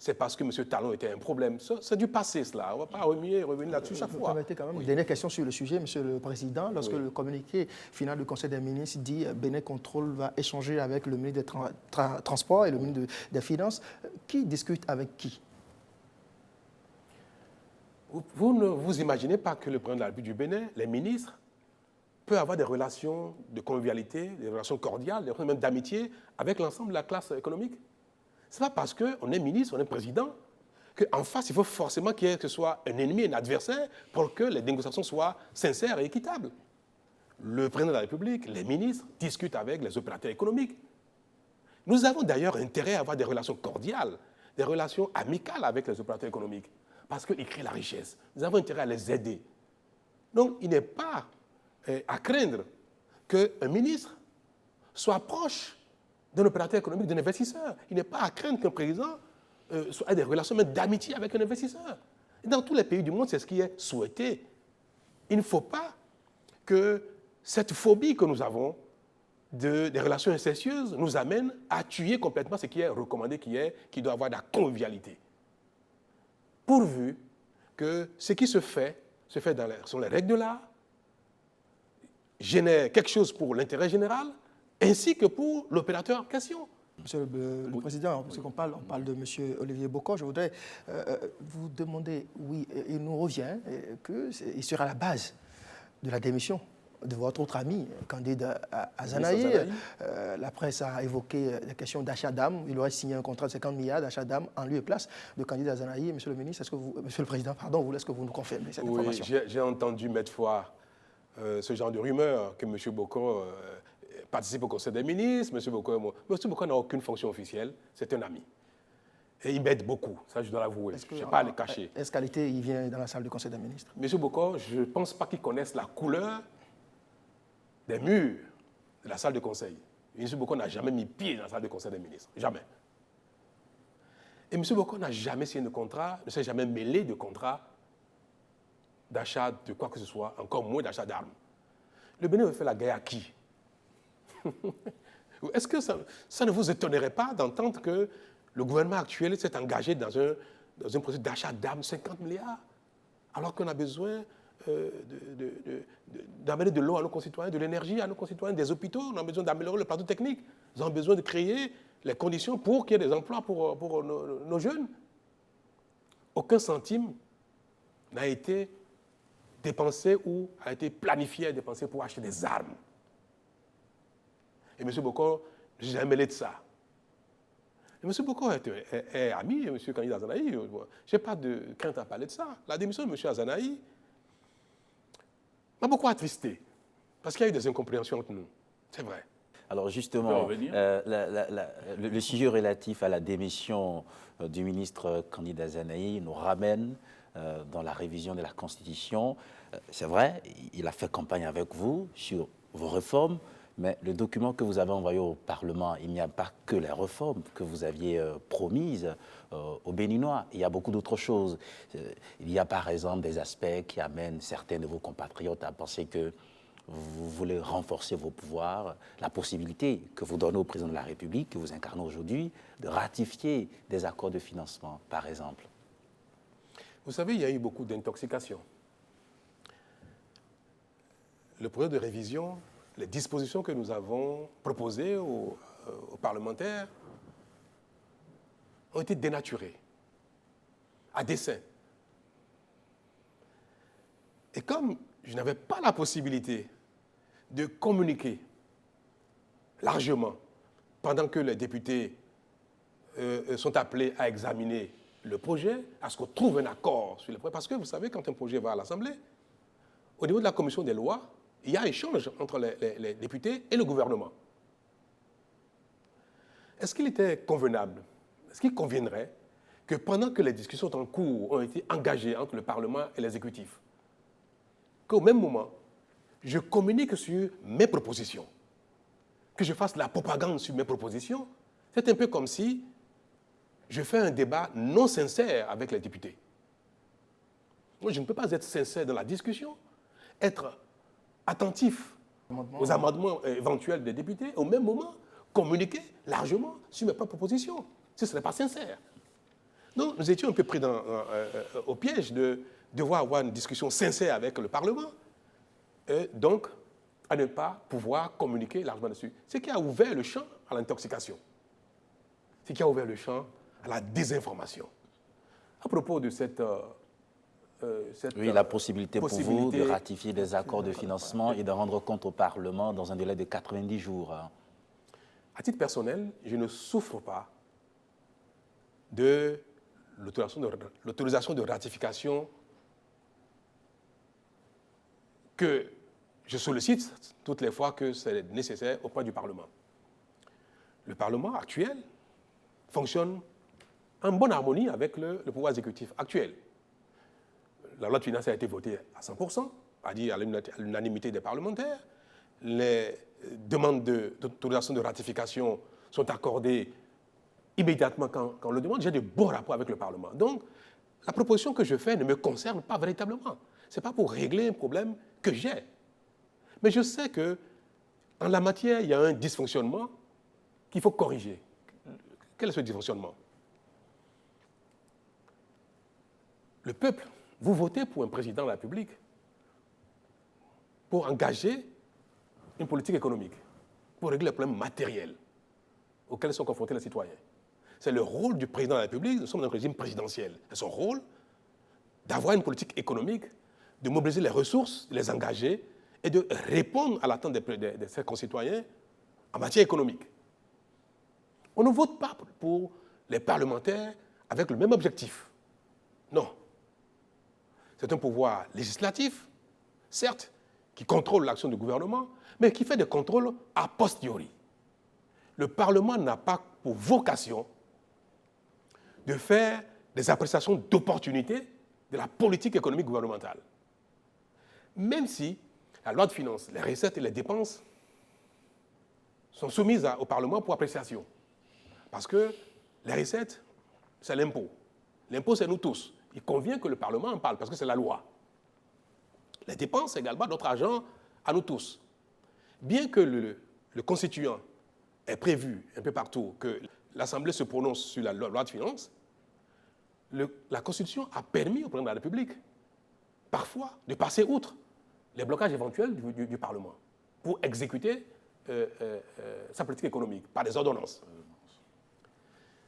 C'est parce que M. Talon était un problème. C'est du passé, cela. On ne va pas revenir là-dessus chaque fois. Permettez quand même une dernière question sur le sujet, Monsieur le Président. Lorsque le communiqué final du Conseil des ministres dit Bénin Contrôle va échanger avec le ministre des Transports et le ministre des Finances, qui discute avec qui? Vous ne vous imaginez pas que le président de la République du Bénin, les ministres, peut avoir des relations de convivialité, des relations cordiales, des relations même d'amitié avec l'ensemble de la classe économique? Ce n'est pas parce qu'on est ministre, on est président, qu'en face, il faut forcément qu'il y ait que ce soit un ennemi, un adversaire, pour que les négociations soient sincères et équitables. Le président de la République, les ministres, discutent avec les opérateurs économiques. Nous avons d'ailleurs intérêt à avoir des relations cordiales, des relations amicales avec les opérateurs économiques, parce qu'ils créent la richesse. Nous avons intérêt à les aider. Donc, il n'est pas à craindre qu'un ministre soit proche d'un opérateur économique, d'un investisseur. Il n'est pas à craindre qu'un président ait des relations même d'amitié avec un investisseur. Et dans tous les pays du monde, c'est ce qui est souhaité. il ne faut pas que cette phobie que nous avons des relations incestueuses nous amène à tuer complètement ce qui est recommandé, qui doit avoir de la convivialité. Pourvu que ce qui se fait sur les règles de l'art, génère quelque chose pour l'intérêt général, ainsi que pour l'opérateur en question. Monsieur le Président, parce qu'on parle de M. Olivier Bocco, je voudrais vous demander, oui, il nous revient qu'il sera à la base de la démission de votre autre ami, candidat Azanahi. La presse a évoqué la question d'achat d'âme. Il aurait signé un contrat de 50 milliards d'achat d'âme en lieu et place de candidat Azanahi. Monsieur le ministre, Monsieur le Président, pardon, est-ce que vous nous confirmez cette information? Oui, j'ai entendu maintes fois ce genre de rumeur que M. Bocco participe au Conseil des ministres. M. Bocco n'a aucune fonction officielle, c'est un ami. Et il m'aide beaucoup, ça je dois l'avouer, je ne sais pas à le cacher. Est-ce qualité, il vient dans la salle du Conseil des ministres? M. Bocco, je ne pense pas qu'il connaisse la couleur des murs de la salle de conseil. M. Bocco n'a jamais mis pied dans la salle de conseil des ministres, jamais. Et M. Bocco n'a jamais signé de contrat, ne s'est jamais mêlé de contrat d'achat de quoi que ce soit, encore moins d'achat d'armes. Le Bénin veut faire la guerre à qui? Est-ce que ça ne vous étonnerait pas d'entendre que le gouvernement actuel s'est engagé dans un processus d'achat d'armes 50 milliards, alors qu'on a besoin d'amener de l'eau à nos concitoyens, de l'énergie à nos concitoyens, des hôpitaux, on a besoin d'améliorer le plateau technique, nous avons besoin de créer les conditions pour qu'il y ait des emplois pour nos jeunes. Aucun centime n'a été dépensé ou a été planifié à dépenser pour acheter des armes. Et M. Bocco, je n'ai jamais mêlé de ça. Et M. Bocco est ami, M. candidat Azanahi, je n'ai pas de crainte à parler de ça. La démission de M. Azanahi m'a beaucoup attristé, parce qu'il y a eu des incompréhensions entre nous, c'est vrai. Alors justement, le sujet relatif à la démission du ministre candidat Azanahi nous ramène dans la révision de la Constitution. C'est vrai, il a fait campagne avec vous sur vos réformes, mais le document que vous avez envoyé au Parlement, il n'y a pas que les réformes que vous aviez promises aux Béninois. Il y a beaucoup d'autres choses. Il y a par exemple des aspects qui amènent certains de vos compatriotes à penser que vous voulez renforcer vos pouvoirs, la possibilité que vous donnez au président de la République, que vous incarnez aujourd'hui, de ratifier des accords de financement, par exemple. Vous savez, il y a eu beaucoup d'intoxication. Le projet de révision, les dispositions que nous avons proposées aux parlementaires ont été dénaturées, à dessein. Et comme je n'avais pas la possibilité de communiquer largement pendant que les députés sont appelés à examiner le projet, à ce qu'on trouve un accord sur le projet. Parce que vous savez, quand un projet va à l'Assemblée, au niveau de la commission des lois, il y a échange entre les députés et le gouvernement. Est-ce qu'il était convenable, est-ce qu'il conviendrait que pendant que les discussions en cours ont été engagées entre le Parlement et l'exécutif, qu'au même moment, je communique sur mes propositions, que je fasse la propagande sur mes propositions? C'est un peu comme si je fais un débat non sincère avec les députés. Moi, je ne peux pas être sincère dans la discussion, être attentif aux amendements éventuels des députés, au même moment, communiquer largement sur mes propres propositions. Ce ne serait pas sincère. Donc, nous étions un peu pris au piège de devoir avoir une discussion sincère avec le Parlement, et donc à ne pas pouvoir communiquer largement dessus. Ce qui a ouvert le champ à l'intoxication, ce qui a ouvert le champ à la désinformation. À propos de cette oui, la possibilité pour vous de ratifier des accords de financement et de rendre compte au Parlement dans un délai de 90 jours. À titre personnel, je ne souffre pas de l'autorisation de ratification que je sollicite toutes les fois que c'est nécessaire auprès du Parlement. Le Parlement actuel fonctionne en bonne harmonie avec le pouvoir exécutif actuel. La loi de finances a été votée à 100%, c'est-à-dire à l'unanimité des parlementaires. Les demandes d'autorisation de ratification sont accordées immédiatement quand on le demande. J'ai de bons rapports avec le Parlement. Donc, la proposition que je fais ne me concerne pas véritablement. ce n'est pas pour régler un problème que j'ai. Mais je sais que en la matière, il y a un dysfonctionnement qu'il faut corriger. Quel est ce dysfonctionnement? Le peuple, vous votez pour un président de la République pour engager une politique économique, pour régler les problèmes matériels auxquels sont confrontés les citoyens. C'est le rôle du président de la République, nous sommes dans un régime présidentiel. C'est son rôle d'avoir une politique économique, de mobiliser les ressources, de les engager et de répondre à l'attente de ses concitoyens en matière économique. On ne vote pas pour les parlementaires avec le même objectif. Non. C'est un pouvoir législatif, certes, qui contrôle l'action du gouvernement, mais qui fait des contrôles a posteriori. Le Parlement n'a pas pour vocation de faire des appréciations d'opportunité de la politique économique gouvernementale. Même si la loi de finances, les recettes et les dépenses sont soumises au Parlement pour appréciation. Parce que les recettes, c'est l'impôt. L'impôt, c'est nous tous. Il convient que le Parlement en parle parce que c'est la loi. Les dépenses, c'est également notre argent à nous tous. Bien que le constituant ait prévu un peu partout que l'Assemblée se prononce sur la loi de finances, la Constitution a permis au président de la République, parfois, de passer outre les blocages éventuels du Parlement pour exécuter sa politique économique par des ordonnances.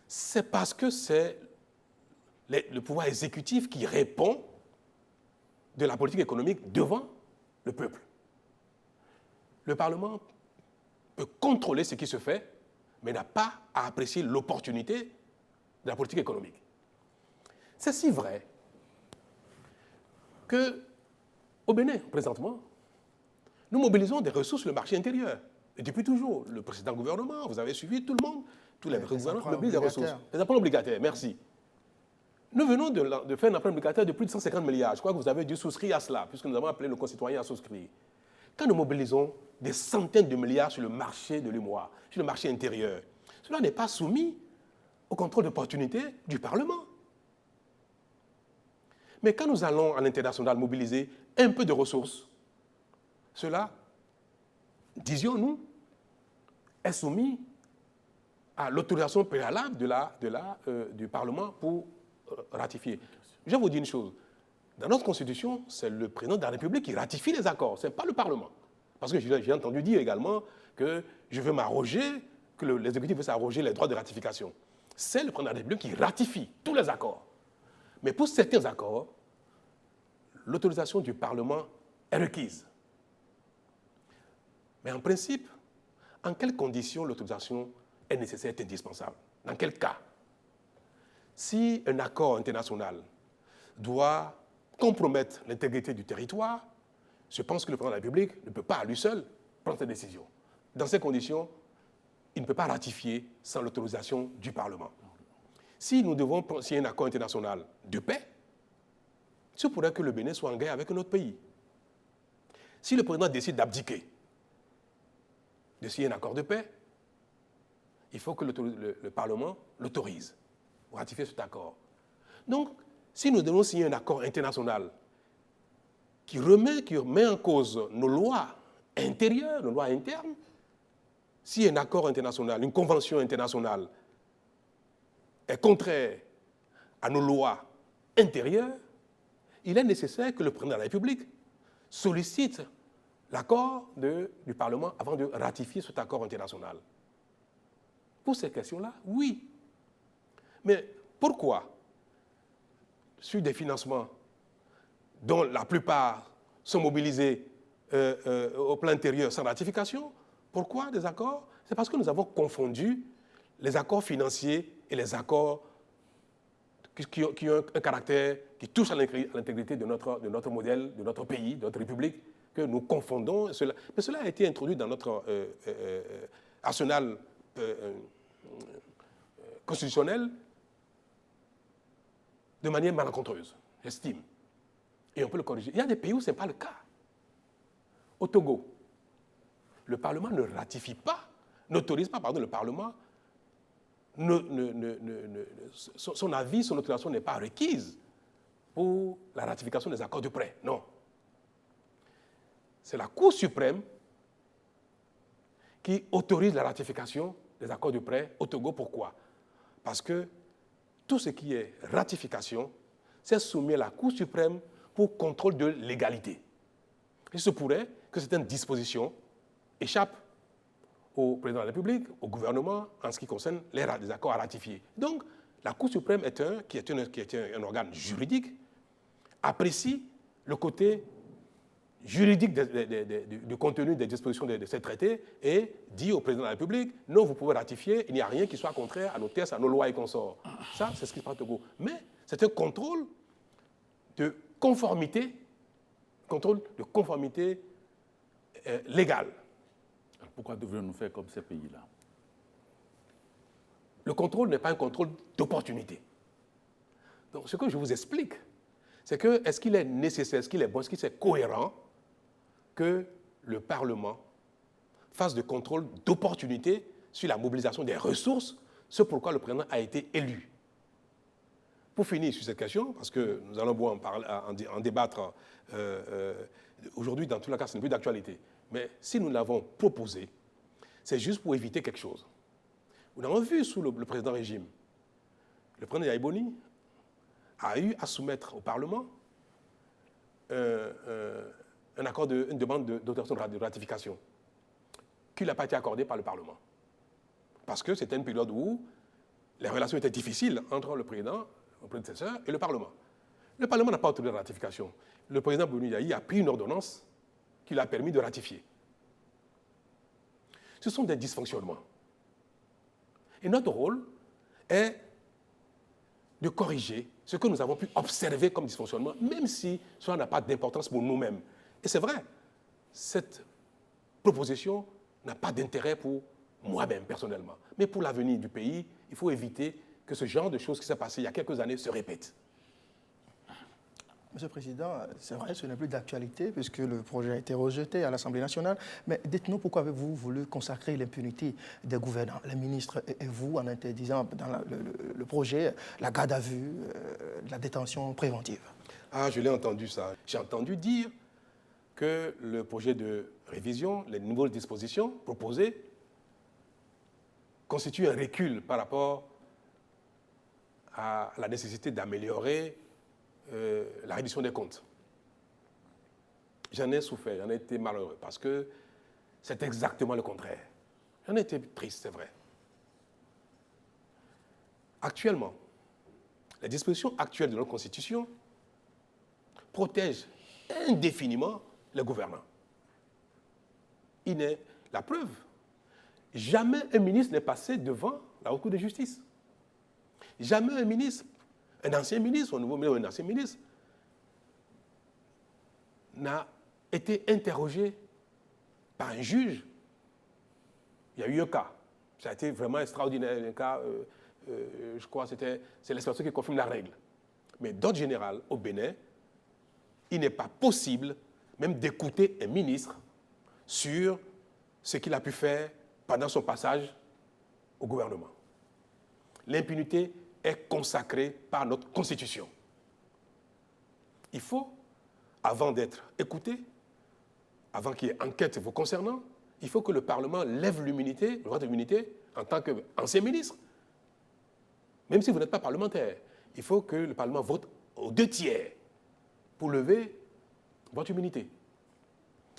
C'est parce que c'est le pouvoir exécutif qui répond de la politique économique devant le peuple. Le Parlement peut contrôler ce qui se fait, mais n'a pas à apprécier l'opportunité de la politique économique. C'est si vrai qu'au Bénin, présentement, nous mobilisons des ressources sur le marché intérieur. Et depuis toujours, le précédent gouvernement, vous avez suivi tout le monde, tous les gouvernements mobilisent des ressources. Les emprunts obligataires, merci. Nous venons de faire un emprunt obligataire de plus de 150 milliards. Je crois que vous avez dû souscrire à cela, puisque nous avons appelé nos concitoyens à souscrire. Quand nous mobilisons des centaines de milliards sur le marché de l'UEMOA, sur le marché intérieur, cela n'est pas soumis au contrôle d'opportunité du Parlement. Mais quand nous allons à l'international mobiliser un peu de ressources, cela, disions-nous, est soumis à l'autorisation préalable du Parlement pour ratifier. Je vais vous dire une chose. Dans notre Constitution, c'est le président de la République qui ratifie les accords, ce n'est pas le Parlement. Parce que j'ai entendu dire également que je veux m'arroger, que l'exécutif veut s'arroger les droits de ratification. C'est le président de la République qui ratifie tous les accords. Mais pour certains accords, l'autorisation du Parlement est requise. Mais en principe, en quelles conditions l'autorisation est nécessaire, est indispensable? Dans quel cas? Si un accord international doit compromettre l'intégrité du territoire, je pense que le président de la République ne peut pas à lui seul prendre cette décision. Dans ces conditions, il ne peut pas ratifier sans l'autorisation du Parlement. Si nous devons signer un accord international de paix, il se pourrait que le Bénin soit en guerre avec un autre pays. Si le président décide d'abdiquer, de signer un accord de paix, il faut que le Parlement l'autorise pour ratifier cet accord. Donc, si nous devons signer un accord international qui remet en cause nos lois intérieures, nos lois internes, si un accord international, une convention internationale est contraire à nos lois intérieures, il est nécessaire que le président de la République sollicite l'accord du Parlement avant de ratifier cet accord international. Pour ces questions-là, oui. Mais pourquoi, sur des financements dont la plupart sont mobilisés au plan intérieur sans ratification, pourquoi des accords? C'est parce que nous avons confondu les accords financiers et les accords qui ont un caractère qui touche à l'intégrité de notre modèle, de notre pays, de notre République, que nous confondons. Mais cela a été introduit dans notre arsenal constitutionnel de manière malencontreuse, j'estime. Et on peut le corriger. Il y a des pays où ce n'est pas le cas. Au Togo, le Parlement ne ratifie pas, n'autorise pas, pardon, le Parlement, son avis, son autorisation n'est pas requise pour la ratification des accords de prêt. Non. C'est la Cour suprême qui autorise la ratification des accords de prêt au Togo. Pourquoi? Parce que tout ce qui est ratification, c'est soumis à la Cour suprême pour contrôle de légalité. Il se pourrait que certaines dispositions échappent au président de la République, au gouvernement, en ce qui concerne les accords à ratifier. Donc, la Cour suprême qui est un organe juridique, apprécie le côté juridique du contenu des dispositions de ces traités et dit au président de la République, non, vous pouvez ratifier, il n'y a rien qui soit contraire à nos textes, à nos lois et consorts. Ça, c'est ce qui se passe au Togo. Mais c'est un contrôle de conformité, légale. Alors pourquoi devrions-nous faire comme ces pays-là? Le contrôle n'est pas un contrôle d'opportunité. Donc, ce que je vous explique, c'est que est-ce qu'il est nécessaire, est-ce qu'il est bon, est-ce qu'il est cohérent que le Parlement fasse de contrôle d'opportunité sur la mobilisation des ressources, ce pourquoi le président a été élu. Pour finir sur cette question, parce que nous allons en débattre aujourd'hui, dans tous les cas, ce n'est plus d'actualité. Mais si nous l'avons proposé, c'est juste pour éviter quelque chose. Nous l'avons vu sous le précédent régime. Le président Yahya Boni a eu à soumettre au Parlement une demande d'autorisation de ratification qui n'a pas été accordée par le Parlement. Parce que c'était une période où les relations étaient difficiles entre le président, le prédécesseur et le Parlement. Le Parlement n'a pas autorisé la ratification. Le président Boni Yahi a pris une ordonnance qui lui a permis de ratifier. Ce sont des dysfonctionnements. Et notre rôle est de corriger ce que nous avons pu observer comme dysfonctionnement, même si cela n'a pas d'importance pour nous-mêmes. Et c'est vrai, cette proposition n'a pas d'intérêt pour moi-même, personnellement. Mais pour l'avenir du pays, il faut éviter que ce genre de choses qui s'est passé il y a quelques années se répètent. Monsieur le Président, c'est vrai, ce n'est plus d'actualité puisque le projet a été rejeté à l'Assemblée nationale. Mais dites-nous pourquoi avez-vous voulu consacrer l'impunité des gouvernants, les ministres et vous, en interdisant dans le projet la garde à vue, la détention préventive? Ah, je l'ai entendu ça. J'ai entendu dire que le projet de révision, les nouvelles dispositions proposées, constituent un recul par rapport à la nécessité d'améliorer la reddition des comptes. J'en ai souffert, j'en ai été malheureux, parce que c'est exactement le contraire. J'en ai été triste, c'est vrai. Actuellement, les dispositions actuelles de notre Constitution protègent indéfiniment les gouvernants. La preuve, jamais un ministre n'est passé devant la Haute Cour de justice. Jamais un ministre, un ancien ministre, un nouveau ministre ou un ancien ministre, n'a été interrogé par un juge. Il y a eu un cas. Ça a été vraiment extraordinaire. Un cas, je crois que c'est l'exception qui confirme la règle. Mais d'ordre général, au Bénin, il n'est pas possible même d'écouter un ministre sur ce qu'il a pu faire pendant son passage au gouvernement. L'impunité est consacrée par notre Constitution. Il faut, avant d'être écouté, avant qu'il y ait enquête vous concernant, il faut que le Parlement lève l'immunité, le droit d'immunité, en tant qu'ancien ministre. Même si vous n'êtes pas parlementaire, il faut que le Parlement vote aux 2/3 pour lever votre immunité.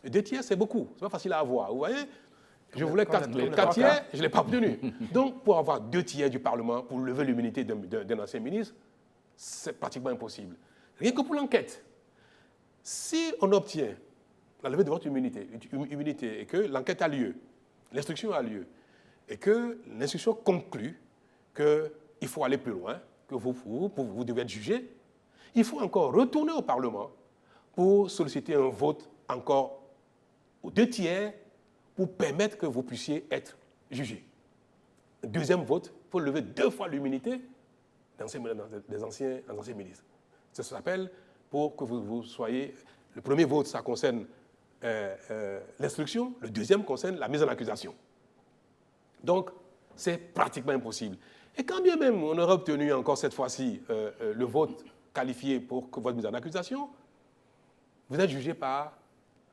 Et 2/3, c'est beaucoup, c'est pas facile à avoir. Vous voyez, je voulais 4 tiers, je ne l'ai pas obtenu. Donc, pour avoir 2/3 du Parlement, pour lever l'immunité d'un ancien ministre, c'est pratiquement impossible. Rien que pour l'enquête. Si on obtient la levée de votre immunité et que l'enquête a lieu, l'instruction a lieu, et que l'instruction conclut qu'il faut aller plus loin, que vous devez être jugé, il faut encore retourner au Parlement pour solliciter un vote encore aux 2/3 pour permettre que vous puissiez être jugé. Deuxième vote, il faut lever 2 fois l'immunité des anciens ministres. Ça s'appelle, pour que vous soyez... Le premier vote, ça concerne l'instruction. Le deuxième concerne la mise en accusation. Donc, c'est pratiquement impossible. Et quand bien même on aurait obtenu encore cette fois-ci le vote qualifié pour votre mise en accusation, vous êtes jugé par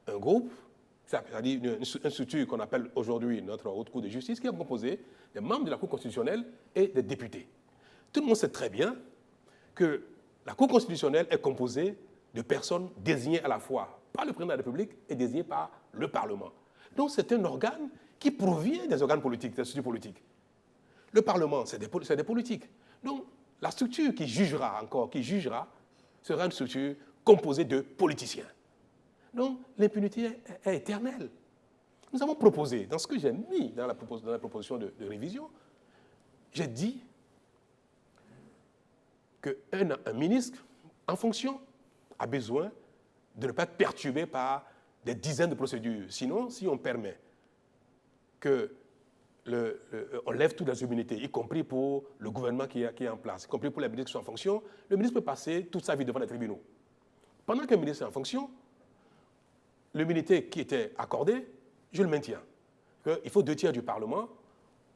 un groupe, c'est-à-dire une structure qu'on appelle aujourd'hui notre Haute Cour de justice, qui est composée des membres de la Cour constitutionnelle et des députés. Tout le monde sait très bien que la Cour constitutionnelle est composée de personnes désignées à la fois par le président de la République et désignées par le Parlement. Donc c'est un organe qui provient des organes politiques, des structures politiques. Le Parlement, c'est des politiques. Donc la structure qui jugera, sera une structure composée de politiciens. Donc l'impunité est éternelle. Nous avons proposé, dans ce que j'ai mis dans la proposition de révision, j'ai dit qu'un ministre en fonction a besoin de ne pas être perturbé par des dizaines de procédures. Sinon, si on permet on lève toutes les immunités, y compris pour le gouvernement qui est en place, y compris pour les ministres qui sont en fonction, le ministre peut passer toute sa vie devant les tribunaux. Pendant qu'un ministre est en fonction, l'immunité qui était accordée, je le maintiens. Il faut 2/3 du Parlement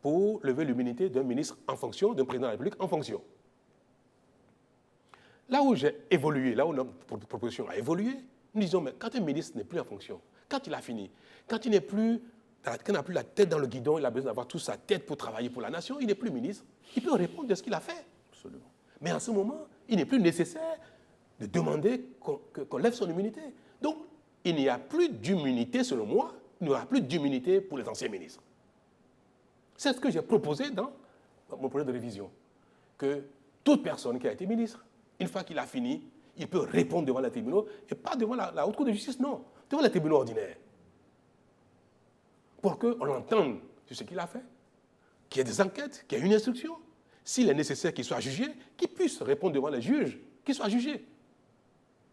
pour lever l'immunité d'un ministre en fonction, d'un président de la République en fonction. Là où j'ai évolué, là où notre proposition a évolué, nous disons, mais quand un ministre n'est plus en fonction, quand il a fini, quand il n'a plus la tête dans le guidon, il a besoin d'avoir toute sa tête pour travailler pour la nation, il n'est plus ministre, il peut répondre de ce qu'il a fait. Absolument. Mais en ce moment, il n'est plus nécessaire de demander qu'on lève son immunité. Donc, il n'y a plus d'immunité, selon moi, il n'y aura plus d'immunité pour les anciens ministres. C'est ce que j'ai proposé dans mon projet de révision, que toute personne qui a été ministre, une fois qu'il a fini, il peut répondre devant les tribunaux, et pas devant la Haute Cour de justice, non, devant les tribunaux ordinaires. Pour qu'on l'entende sur ce qu'il a fait, qu'il y ait des enquêtes, qu'il y ait une instruction. S'il est nécessaire qu'il soit jugé, qu'il puisse répondre devant les juges, qu'il soit jugé.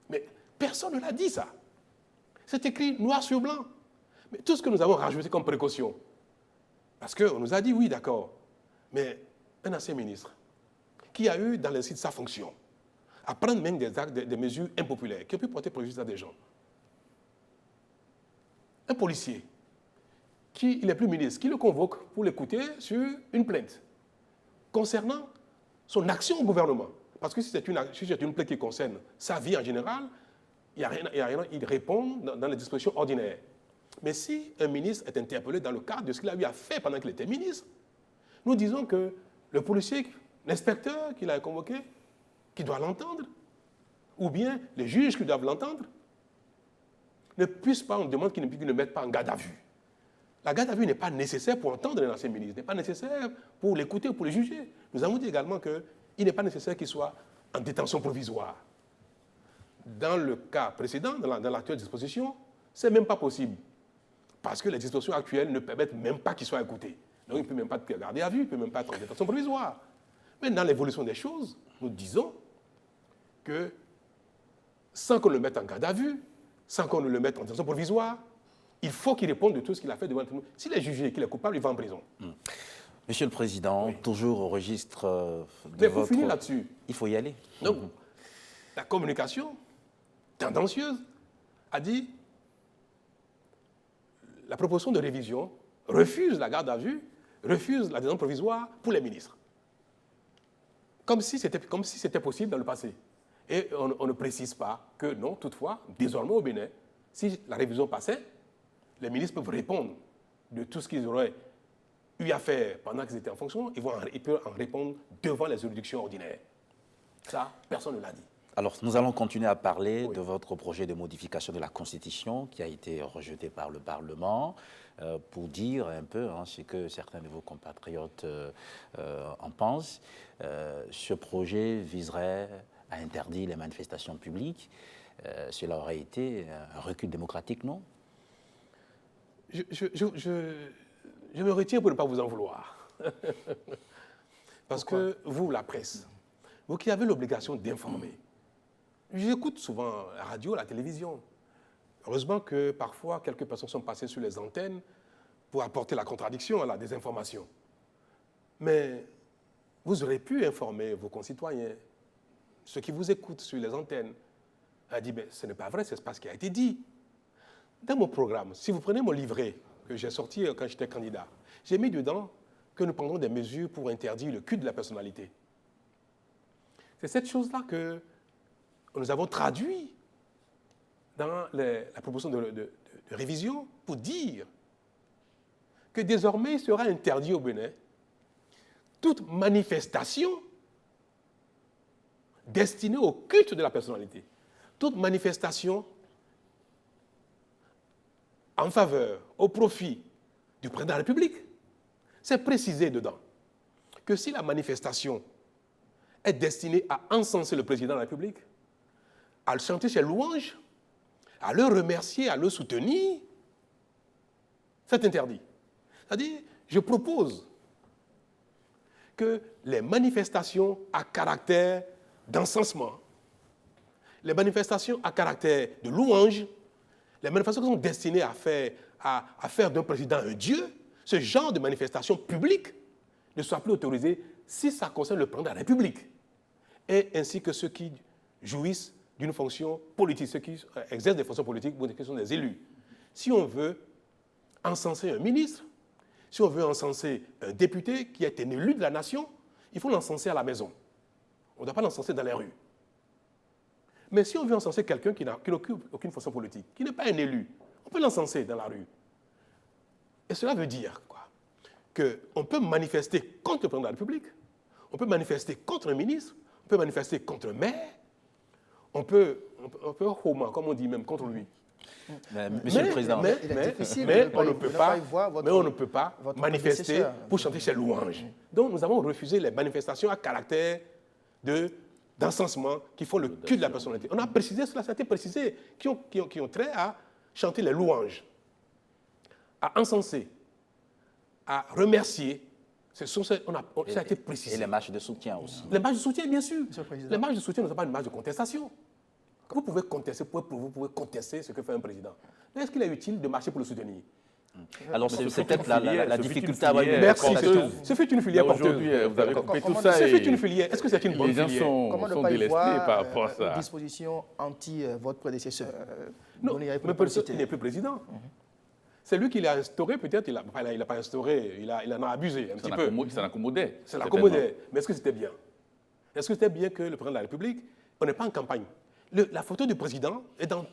Mais personne ne l'a dit, ça. C'est écrit noir sur blanc. Mais tout ce que nous avons rajouté comme précaution, parce qu'on nous a dit, oui, d'accord, mais un ancien ministre qui a eu dans l'exercice de sa fonction à prendre même des mesures impopulaires qui ont pu porter préjudice à des gens. Un policier, il n'est plus ministre, qui le convoque pour l'écouter sur une plainte concernant son action au gouvernement. Parce que si c'est une plainte qui concerne sa vie en général, il n'y a rien, il répond dans les dispositions ordinaires. Mais si un ministre est interpellé dans le cadre de ce qu'il a eu à faire pendant qu'il était ministre, nous disons que le policier, l'inspecteur qu'il a convoqué, qui doit l'entendre, ou bien les juges qui doivent l'entendre, ne puissent pas, on demande qu'ils ne mettent pas en garde à vue. La garde à vue n'est pas nécessaire pour entendre un ancien ministre, n'est pas nécessaire pour l'écouter ou pour le juger. Nous avons dit également qu'il n'est pas nécessaire qu'il soit en détention provisoire. Dans le cas précédent, dans l'actuelle disposition, ce n'est même pas possible. Parce que les dispositions actuelles ne permettent même pas qu'il soit écouté. Donc il ne peut même pas être gardé à vue, il ne peut même pas être en détention provisoire. Mais dans l'évolution des choses, nous disons que sans qu'on le mette en garde à vue, sans qu'on ne le mette en détention provisoire, il faut qu'il réponde de tout ce qu'il a fait devant le tribunal. S'il est jugé, qu'il est coupable, il va en prison. Monsieur le Président, oui. Toujours au registre de Mais pour finir là-dessus. Il faut y aller. Donc, la communication tendancieuse a dit la proposition de révision refuse la garde à vue, refuse la détention provisoire pour les ministres. Comme si c'était possible dans le passé. Et on ne précise pas que non, toutefois, désormais au Bénin, si la révision passait, les ministres peuvent répondre de tout ce qu'ils auraient eu à faire pendant qu'ils étaient en fonction, ils peuvent en répondre devant les juridictions ordinaires. Ça, personne ne l'a dit. Alors, nous allons continuer à parler de votre projet de modification de la Constitution qui a été rejeté par le Parlement pour dire un peu ce que certains de vos compatriotes en pensent. Ce projet viserait à interdire les manifestations publiques. Cela aurait été un recul démocratique, non ? Je me retiens pour ne pas vous en vouloir. Parce que vous, la presse, vous qui avez l'obligation d'informer, j'écoute souvent la radio, la télévision. Heureusement que parfois, quelques personnes sont passées sur les antennes pour apporter la contradiction à la désinformation. Mais vous aurez pu informer vos concitoyens, ceux qui vous écoutent sur les antennes. A dit, mais ce n'est pas vrai, c'est pas ce qui a été dit. Dans mon programme, si vous prenez mon livret que j'ai sorti quand j'étais candidat, j'ai mis dedans que nous prendrons des mesures pour interdire le culte de la personnalité. C'est cette chose-là que nous avons traduit dans la proposition de révision pour dire que désormais, il sera interdit au Bénin toute manifestation destinée au culte de la personnalité, toute manifestation en faveur, au profit du président de la République. C'est précisé dedans que si la manifestation est destinée à encenser le président de la République, à le chanter ses louanges, à le remercier, à le soutenir, c'est interdit. C'est-à-dire, je propose que les manifestations à caractère d'encensement, les manifestations à caractère de louange, les manifestations qui sont destinées à faire d'un président un dieu, ce genre de manifestations publiques ne soient plus autorisées si ça concerne le président de la République, et ainsi que ceux qui jouissent d'une fonction politique, ceux qui exercent des fonctions politiques ou qui sont des élus. Si on veut encenser un ministre, si on veut encenser un député qui est un élu de la nation, il faut l'encenser à la maison. On ne doit pas l'encenser dans les rues. Mais si on veut encenser quelqu'un qui n'occupe aucune fonction politique, qui n'est pas un élu, on peut l'encenser dans la rue. Et cela veut dire quoi? Qu'on peut manifester contre le président de la République, on peut manifester contre un ministre, on peut manifester contre un maire, on peut comme on dit même, contre lui. Monsieur le Président, mais on ne peut pas manifester pour chanter ses louanges. Donc nous avons refusé les manifestations à caractère d'encensement qui font le culte de la personnalité. On a précisé cela, ça a été précisé, qui ont trait à chanter les louanges, à encenser, à remercier. Ça a été précisé. Et les marches de soutien aussi. Les marches de soutien, bien sûr. Les marches de soutien ne sont pas une marche de contestation. Vous pouvez contester, vous pouvez contester ce que fait un président. Mais est-ce qu'il est utile de marcher pour le soutenir? Alors c'est peut-être la difficulté à avoir une Merci, ce fut une filière porteuse. Aujourd'hui, vous avez coupé tout ça. Ce fut une filière. Est-ce que c'est une bonne filière? filière? Comment ne pas y voir une disposition anti votre prédécesseur? Non, mais il n'est plus président. C'est lui qui l'a instauré, peut-être, il n'a pas instauré, il en a abusé un petit peu. Ça l'accommodait. Ça l'accommodait. Mais est-ce que c'était bien? Est-ce que c'était bien que le président de la République, on n'est pas en campagne? La photo du président est dans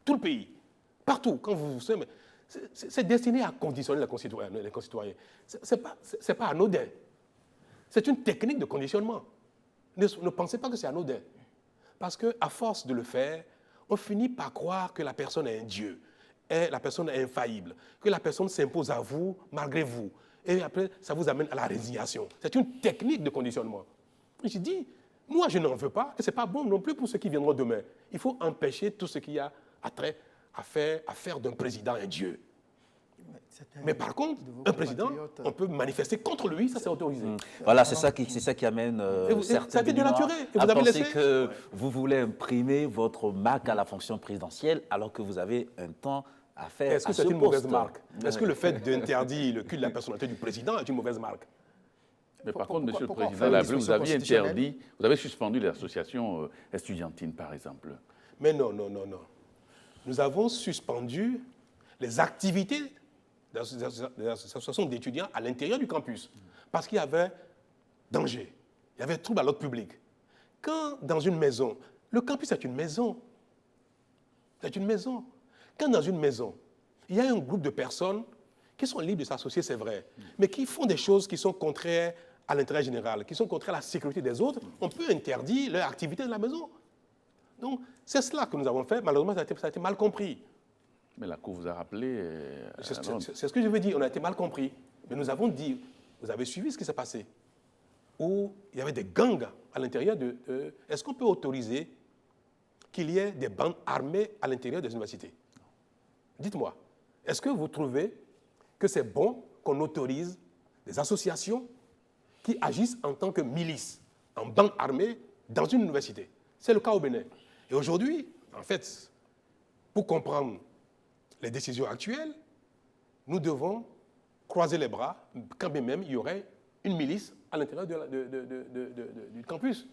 tout le pays, partout. Quand vous savez, c'est destiné à conditionner les concitoyens. Ce n'est pas anodin. C'est une technique de conditionnement. Ne pensez pas que c'est anodin. Parce qu'à force de le faire, on finit par croire que la personne est un dieu, la personne est infaillible, que la personne s'impose à vous malgré vous. Et après, ça vous amène à la résignation. C'est une technique de conditionnement. Et je dis, moi, je n'en veux pas, et ce n'est pas bon non plus pour ceux qui viendront demain. Il faut empêcher tout ce qui a trait à faire d'un président un dieu. Mais par contre, un président, on peut manifester contre lui, ça c'est autorisé. Voilà, c'est ça qui amène certains à penser que vous voulez imprimer votre marque à la fonction présidentielle alors que vous avez un temps à faire. Est-ce que c'est une mauvaise marque? Est-ce que le fait d'interdire le culte de la personnalité du président est une mauvaise marque? Mais par contre, Monsieur le Président, vous aviez interdit, vous avez suspendu les associations estudiantines, par exemple. Mais non. Nous avons suspendu les activités des associations d'étudiants à l'intérieur du campus parce qu'il y avait danger, il y avait trouble à l'ordre public. Quand dans une maison, le campus est une maison, c'est une maison. Quand dans une maison, il y a un groupe de personnes qui sont libres de s'associer, c'est vrai, mais qui font des choses qui sont contraires à l'intérêt général, qui sont contraires à la sécurité des autres, on peut interdire leur activité dans la maison. Donc, c'est cela que nous avons fait. Malheureusement, ça a été mal compris. Mais la Cour vous a rappelé... C'est ce que je veux dire, on a été mal compris. Mais nous avons dit, vous avez suivi ce qui s'est passé, où il y avait des gangs à l'intérieur de... Est-ce qu'on peut autoriser qu'il y ait des bandes armées à l'intérieur des universités? Dites-moi, est-ce que vous trouvez que c'est bon qu'on autorise des associations qui agissent en tant que milices, en bande armée, dans une université? C'est le cas au Bénin. Et aujourd'hui, en fait, pour comprendre les décisions actuelles, nous devons croiser les bras, quand bien même il y aurait une milice à l'intérieur du campus.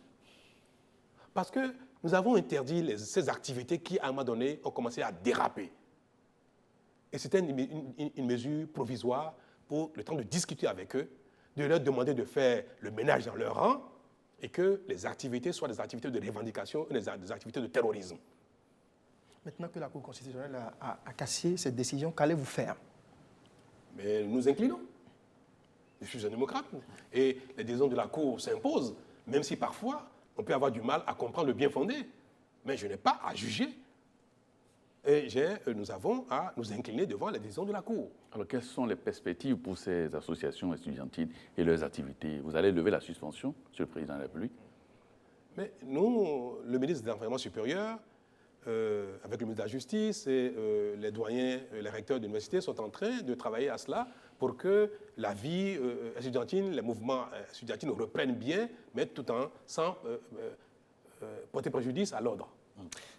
Parce que nous avons interdit ces activités qui, à un moment donné, ont commencé à déraper. Et c'était une mesure provisoire pour le temps de discuter avec eux, de leur demander de faire le ménage dans leur rang et que les activités soient des activités de revendication et des activités de terrorisme. Maintenant que la Cour constitutionnelle a cassé cette décision, qu'allez-vous faire? Mais nous nous inclinons. Je suis un démocrate et les décisions de la Cour s'imposent, même si parfois on peut avoir du mal à comprendre le bien fondé. Mais je n'ai pas à juger. Et nous avons à nous incliner devant les décisions de la Cour. Alors, quelles sont les perspectives pour ces associations estudiantines et leurs activités? Vous allez lever la suspension, Monsieur le Président de la République? Mais nous, le ministre de l'Enseignement supérieur, avec le ministre de la Justice et les doyens, les recteurs d'université sont en train de travailler à cela pour que la vie estudiantine, les mouvements estudiantines reprennent bien, mais tout en sans porter préjudice à l'ordre.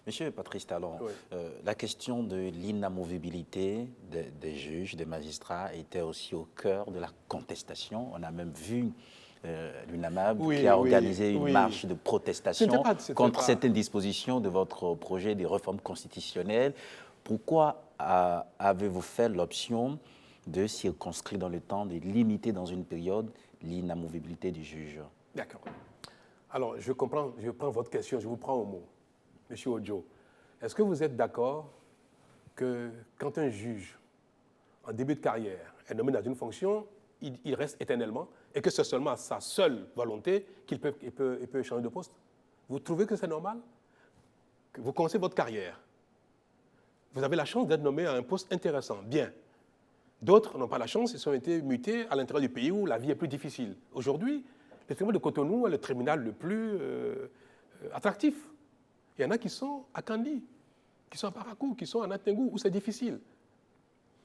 Monsieur Patrice Talon, Oui. la question de l'inamovibilité des juges, des magistrats était aussi au cœur de la contestation. On a même vu l'UNAMAB Oui, qui a oui, organisé une oui. marche de protestation C'était contre pas- certaines dispositions de votre projet de réforme constitutionnelle. Pourquoi avez-vous fait l'option de circonscrire dans le temps, de limiter dans une période l'inamovibilité du juge? D'accord. Alors, je comprends, je prends votre question, je vous prends au mot. Monsieur Ojo, est-ce que vous êtes d'accord que quand un juge, en début de carrière, est nommé dans une fonction, il reste éternellement et que c'est seulement à sa seule volonté qu'il peut changer de poste? Vous trouvez que c'est normal? Que vous commencez votre carrière. Vous avez la chance d'être nommé à un poste intéressant, bien. D'autres n'ont pas la chance, ils ont été mutés à l'intérieur du pays où la vie est plus difficile. Aujourd'hui, le tribunal de Cotonou est le tribunal le plus attractif. Il y en a qui sont à Kandi, qui sont à Parakou, qui sont à Natengou, où c'est difficile.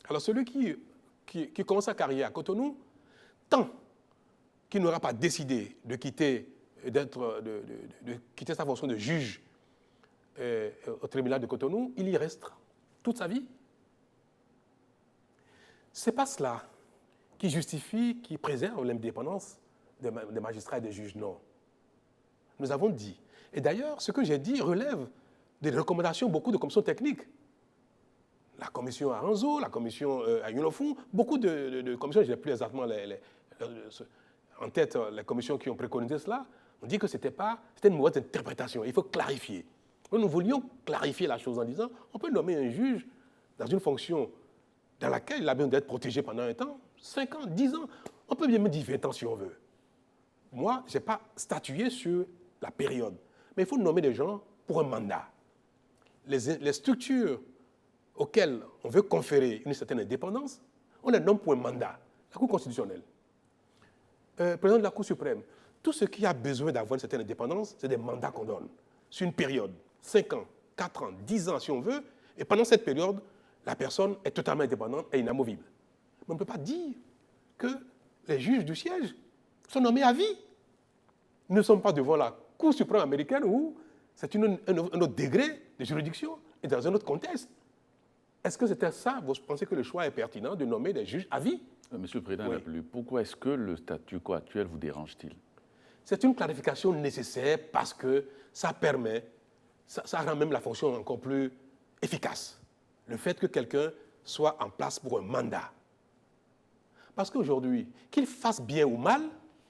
Alors celui qui commence sa carrière à Cotonou, tant qu'il n'aura pas décidé de quitter, de quitter sa fonction de juge au tribunal de Cotonou, il y restera toute sa vie. Ce n'est pas cela qui justifie, qui préserve l'indépendance des magistrats et des juges, non. Nous avons dit. Et d'ailleurs, ce que j'ai dit relève des recommandations beaucoup de commissions techniques. La commission Aranzo, la commission à Yunofou, beaucoup de commissions, je n'ai plus exactement en tête les commissions qui ont préconisé cela, on dit que c'était une mauvaise interprétation. Il faut clarifier. Nous voulions clarifier la chose en disant on peut nommer un juge dans une fonction dans laquelle il a besoin d'être protégé pendant un temps, 5 ans, 10 ans, on peut bien me dire 20 ans si on veut. Moi, je n'ai pas statué sur la période, mais il faut nommer des gens pour un mandat. Les structures auxquelles on veut conférer une certaine indépendance, on les nomme pour un mandat. La Cour constitutionnelle, président de la Cour suprême, tout ce qui a besoin d'avoir une certaine indépendance, c'est des mandats qu'on donne sur une période, 5 ans, 4 ans, 10 ans si on veut, et pendant cette période, la personne est totalement indépendante et inamovible. Mais on ne peut pas dire que les juges du siège sont nommés à vie. Nous ne sommes pas devant la Cour suprême américaine où c'est un autre degré de juridiction et dans un autre contexte. Est-ce que c'était ça? Vous pensez que le choix est pertinent de nommer des juges à vie? Monsieur le Président de la République, pourquoi est-ce que le statu quo actuel vous dérange-t-il? C'est une clarification nécessaire parce que ça permet, ça rend même la fonction encore plus efficace. Le fait que quelqu'un soit en place pour un mandat. Parce qu'aujourd'hui, qu'il fasse bien ou mal,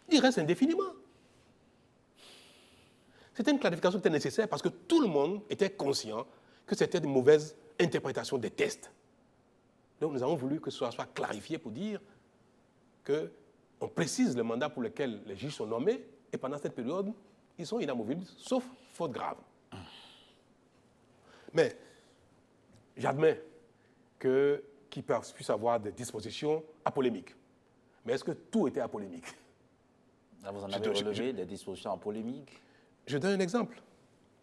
il reste indéfiniment. C'était une clarification qui était nécessaire parce que tout le monde était conscient que c'était une mauvaise interprétation des tests. Donc nous avons voulu que ce soit clarifié pour dire qu'on précise le mandat pour lequel les juges sont nommés et pendant cette période, ils sont inamovibles, sauf faute grave. Mais j'admets qu'il puisse avoir des dispositions apolémiques. Mais est-ce que tout était apolémique? Là, vous en avez relevé des dispositions en polémique? Je donne un exemple.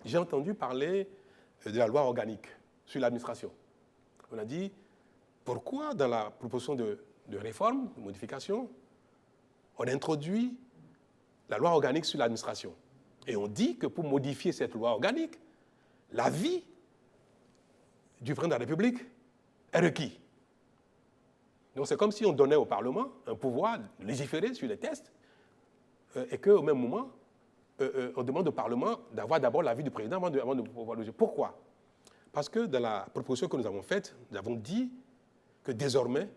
J'ai entendu parler de la loi organique sur l'administration. On a dit, pourquoi dans la proposition de réforme, de modification, on introduit la loi organique sur l'administration. Et on dit que pour modifier cette loi organique, l'avis du président de la République est requis. Donc c'est comme si on donnait au Parlement un pouvoir de légiférer sur les tests et qu'au même moment, on demande au Parlement d'avoir d'abord l'avis du président avant de pouvoir le juger. Pourquoi? Parce que dans la proposition que nous avons faite, nous avons dit que désormais,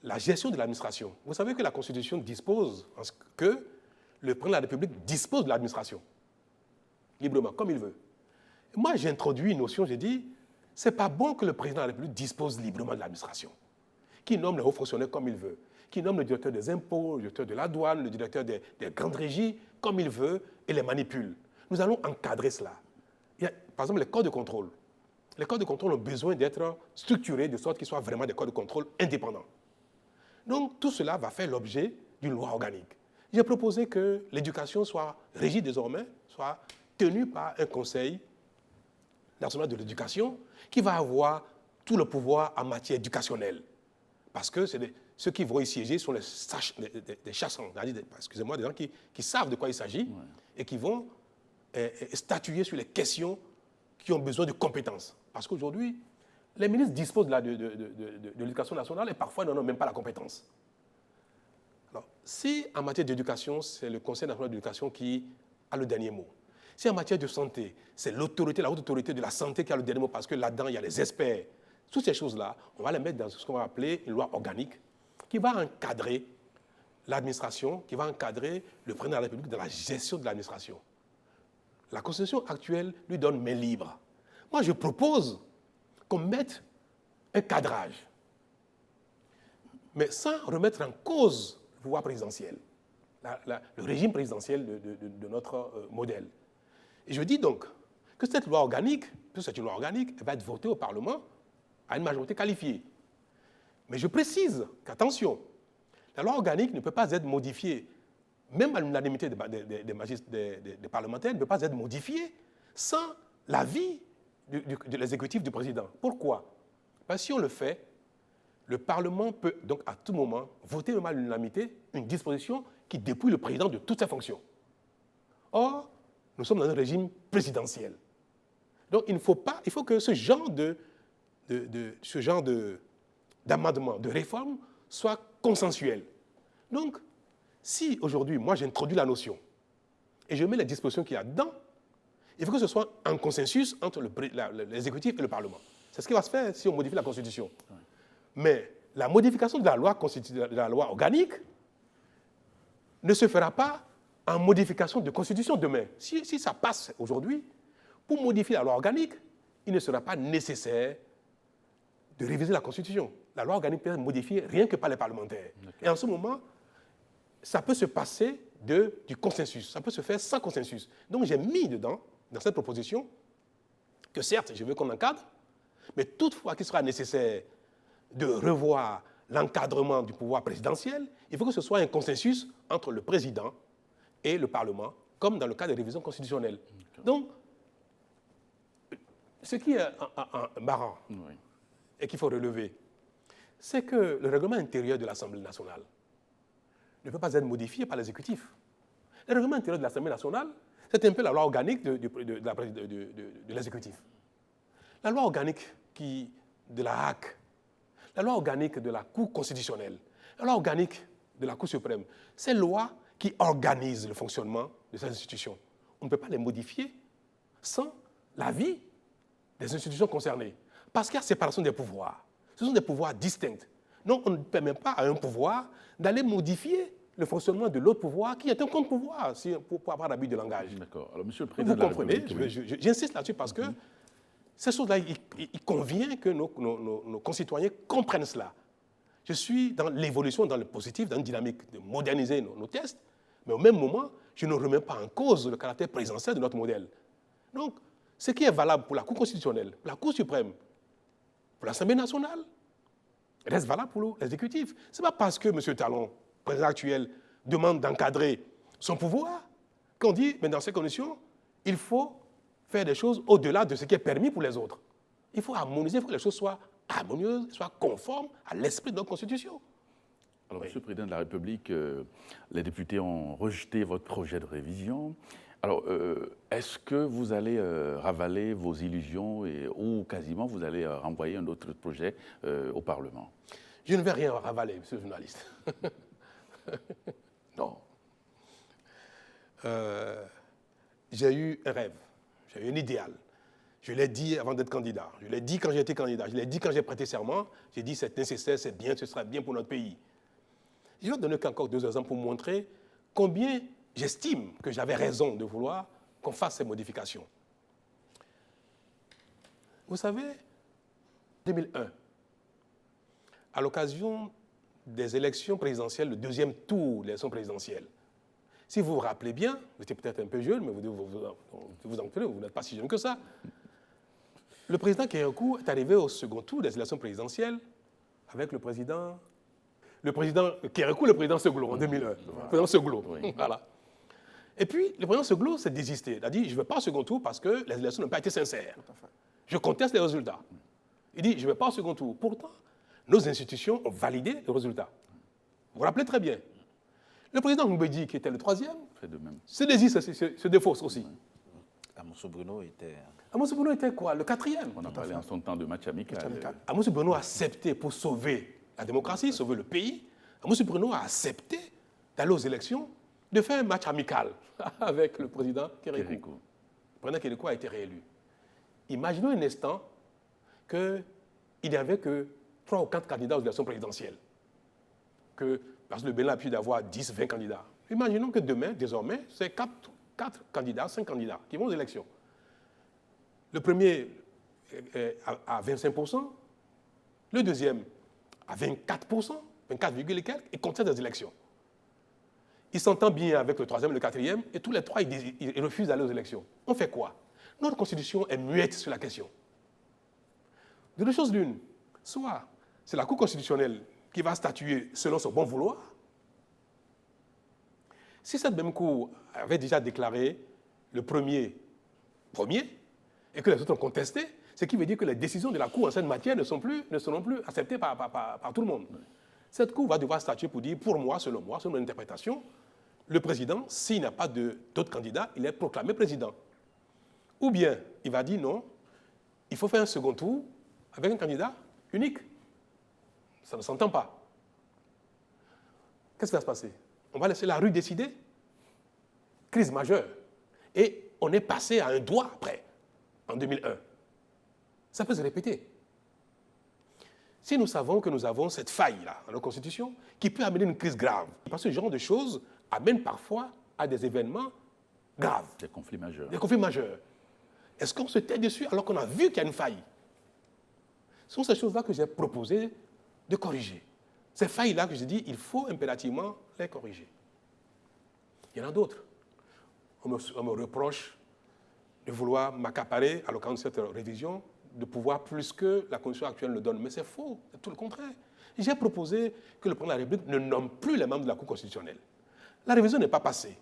la gestion de l'administration, vous savez que la Constitution dispose que le président de la République dispose de l'administration, librement, comme il veut. Moi, j'ai introduit une notion, j'ai dit, c'est pas bon que le président de la République dispose librement de l'administration, qui nomme les hauts fonctionnaires comme il veut, qui nomme le directeur des impôts, le directeur de la douane, le directeur des grandes régies, comme il veut, et les manipule. Nous allons encadrer cela. Il y a, par exemple, les corps de contrôle. Les corps de contrôle ont besoin d'être structurés de sorte qu'ils soient vraiment des corps de contrôle indépendants. Donc, tout cela va faire l'objet d'une loi organique. J'ai proposé que l'éducation soit régie désormais, soit tenue par un conseil national de l'éducation qui va avoir tout le pouvoir en matière éducationnelle. Parce que ceux qui vont y siéger sont des chassants, excusez-moi, des gens qui savent de quoi il s'agit et qui vont statuer sur les questions qui ont besoin de compétences. Parce qu'aujourd'hui, les ministres disposent de l'éducation nationale et parfois n'en ont même pas la compétence. Alors, si en matière d'éducation, c'est le Conseil national d'éducation qui a le dernier mot, si en matière de santé, c'est la haute autorité de la santé qui a le dernier mot parce que là-dedans, il y a les experts, toutes ces choses-là, on va les mettre dans ce qu'on va appeler une loi organique qui va encadrer l'administration, qui va encadrer le président de la République dans la gestion de l'administration. La Constitution actuelle lui donne main libre. Moi, je propose qu'on mette un cadrage, mais sans remettre en cause le pouvoir présidentiel, le régime présidentiel de notre modèle. Et je dis donc que cette loi organique, puisque c'est une loi organique, elle va être votée au Parlement à une majorité qualifiée. Mais je précise qu'attention, la loi organique ne peut pas être modifiée, même à l'unanimité des parlementaires, ne peut pas être modifiée sans l'avis de l'exécutif du président. Pourquoi? Parce que si on le fait, le Parlement peut donc à tout moment voter même à l'unanimité une disposition qui dépouille le président de toutes ses fonctions. Or, nous sommes dans un régime présidentiel. Donc il faut que ce genre d'amendement, de réforme, soit consensuel. Donc, si aujourd'hui, moi j'introduis la notion et je mets les dispositions qu'il y a dedans, il faut que ce soit un consensus entre l'exécutif et le Parlement. C'est ce qui va se faire si on modifie la Constitution. Oui. Mais la modification de la loi organique ne se fera pas en modification de Constitution demain. Si ça passe aujourd'hui, pour modifier la loi organique, il ne sera pas nécessaire de réviser la Constitution. La loi organique peut être modifiée rien que par les parlementaires. Et en ce moment, ça peut se passer du consensus. Ça peut se faire sans consensus. Donc j'ai mis dedans, dans cette proposition, que certes, je veux qu'on encadre, mais toutefois qu'il sera nécessaire de revoir l'encadrement du pouvoir présidentiel, il faut que ce soit un consensus entre le président et le Parlement, comme dans le cas des révisions constitutionnelles. Donc, ce qui est marrant et qu'il faut relever, c'est que le règlement intérieur de l'Assemblée nationale ne peut pas être modifié par l'exécutif. Le règlement intérieur de l'Assemblée nationale, c'est un peu la loi organique de l'exécutif. La loi organique de la HAC, la loi organique de la Cour constitutionnelle, la loi organique de la Cour suprême, ces lois qui organisent le fonctionnement de ces institutions. On ne peut pas les modifier sans l'avis des institutions concernées. Parce qu'il y a séparation des pouvoirs. Ce sont des pouvoirs distincts. Donc on ne permet pas à un pouvoir d'aller modifier le fonctionnement de l'autre pouvoir qui est un contre-pouvoir pour avoir l'abus de langage. D'accord. Alors, Monsieur le Président vous comprenez, j'insiste là-dessus parce que ces choses-là, il convient que nos concitoyens comprennent cela. Je suis dans l'évolution, dans le positif, dans une dynamique de moderniser nos tests, mais au même moment, je ne remets pas en cause le caractère présidentiel de notre modèle. Donc, ce qui est valable pour la Cour constitutionnelle, pour la Cour suprême, pour l'Assemblée nationale, reste valable pour l'exécutif. Ce n'est pas parce que M. Talon, président actuel, demande d'encadrer son pouvoir qu'on dit, mais dans ces conditions, il faut faire des choses au-delà de ce qui est permis pour les autres. Il faut harmoniser, il faut que les choses soient harmonieuses, soient conformes à l'esprit de notre Constitution. Alors, Monsieur le Président de la République, les députés ont rejeté votre projet de révision. Alors, est-ce que vous allez ravaler vos illusions ou quasiment vous allez renvoyer un autre projet au Parlement? Je ne vais rien ravaler, monsieur le journaliste. Non. J'ai eu un rêve, j'ai eu un idéal. Je l'ai dit avant d'être candidat. Je l'ai dit quand j'ai été candidat. Je l'ai dit quand j'ai prêté serment. J'ai dit c'est nécessaire, c'est bien, ce sera bien pour notre pays. Je vais donner encore 2 exemples pour montrer combien j'estime que j'avais raison de vouloir qu'on fasse ces modifications. Vous savez, 2001, à l'occasion des élections présidentielles, le deuxième tour des élections présidentielles, si vous vous rappelez bien, vous étiez peut-être un peu jeune, mais vous n'êtes pas si jeune que ça, le président Kérékou est arrivé au second tour des élections présidentielles avec le président Kérékou, le président Seglo en 2001. Le président Seglo, oui. Voilà. Et puis, le président Seglo s'est désisté. Il a dit, je ne vais pas au second tour parce que les élections n'ont pas été sincères. Je conteste les résultats. Il dit, je ne vais pas au second tour. Pourtant, nos institutions ont validé les résultats. Vous vous rappelez très bien. Le président Mbedi, qui était le troisième, se désiste, se défausse aussi. Oui. Amoussou Bruno était... Amoussou Bruno était quoi? Le quatrième. On a parlé en son temps de match amical. Amoussou Bruno a accepté pour sauver la démocratie, sauver le pays. Amoussou Bruno a accepté d'aller aux élections, de faire un match amical avec le président Kérékou. Le président Kérékou a été réélu. Imaginons un instant qu'il n'y avait que 3 ou 4 candidats aux élections présidentielles. Parce que le Bénin a pu avoir 10, 20 candidats. Imaginons que demain, désormais, c'est 4 candidats, 5 candidats qui vont aux élections. Le premier à 25%, le deuxième à 24%, 24, et conteste des élections. Il s'entend bien avec le troisième et le quatrième, et tous les trois, ils refusent d'aller aux élections. On fait quoi? Notre constitution est muette sur la question. De deux choses l'une, soit c'est la Cour constitutionnelle qui va statuer selon son bon vouloir. Si cette même Cour avait déjà déclaré le premier, et que les autres ont contesté, ce qui veut dire que les décisions de la Cour en cette matière ne seront plus acceptées par tout le monde. Cette Cour va devoir statuer pour dire, pour moi, selon mon interprétation, le président, s'il n'a pas d'autres candidats, il est proclamé président. Ou bien, il va dire non, il faut faire un second tour avec un candidat unique. Ça ne s'entend pas. Qu'est-ce qui va se passer? On va laisser la rue décider? Crise majeure. Et on est passé à un droit après, en 2001. Ça peut se répéter. Si nous savons que nous avons cette faille-là dans notre Constitution, qui peut amener une crise grave, parce que ce genre de choses amène parfois à des événements graves. Des conflits majeurs. Des conflits majeurs. Est-ce qu'on se tait dessus alors qu'on a vu qu'il y a une faille? Ce sont ces choses-là que j'ai proposé de corriger. Ces failles-là que j'ai dit, il faut impérativement les corriger. Il y en a d'autres. On me reproche de vouloir m'accaparer, à l'occasion de cette révision, de pouvoir plus que la Constitution actuelle le donne. Mais c'est faux, c'est tout le contraire. J'ai proposé que le président de la République ne nomme plus les membres de la Cour constitutionnelle. La révision n'est pas passée.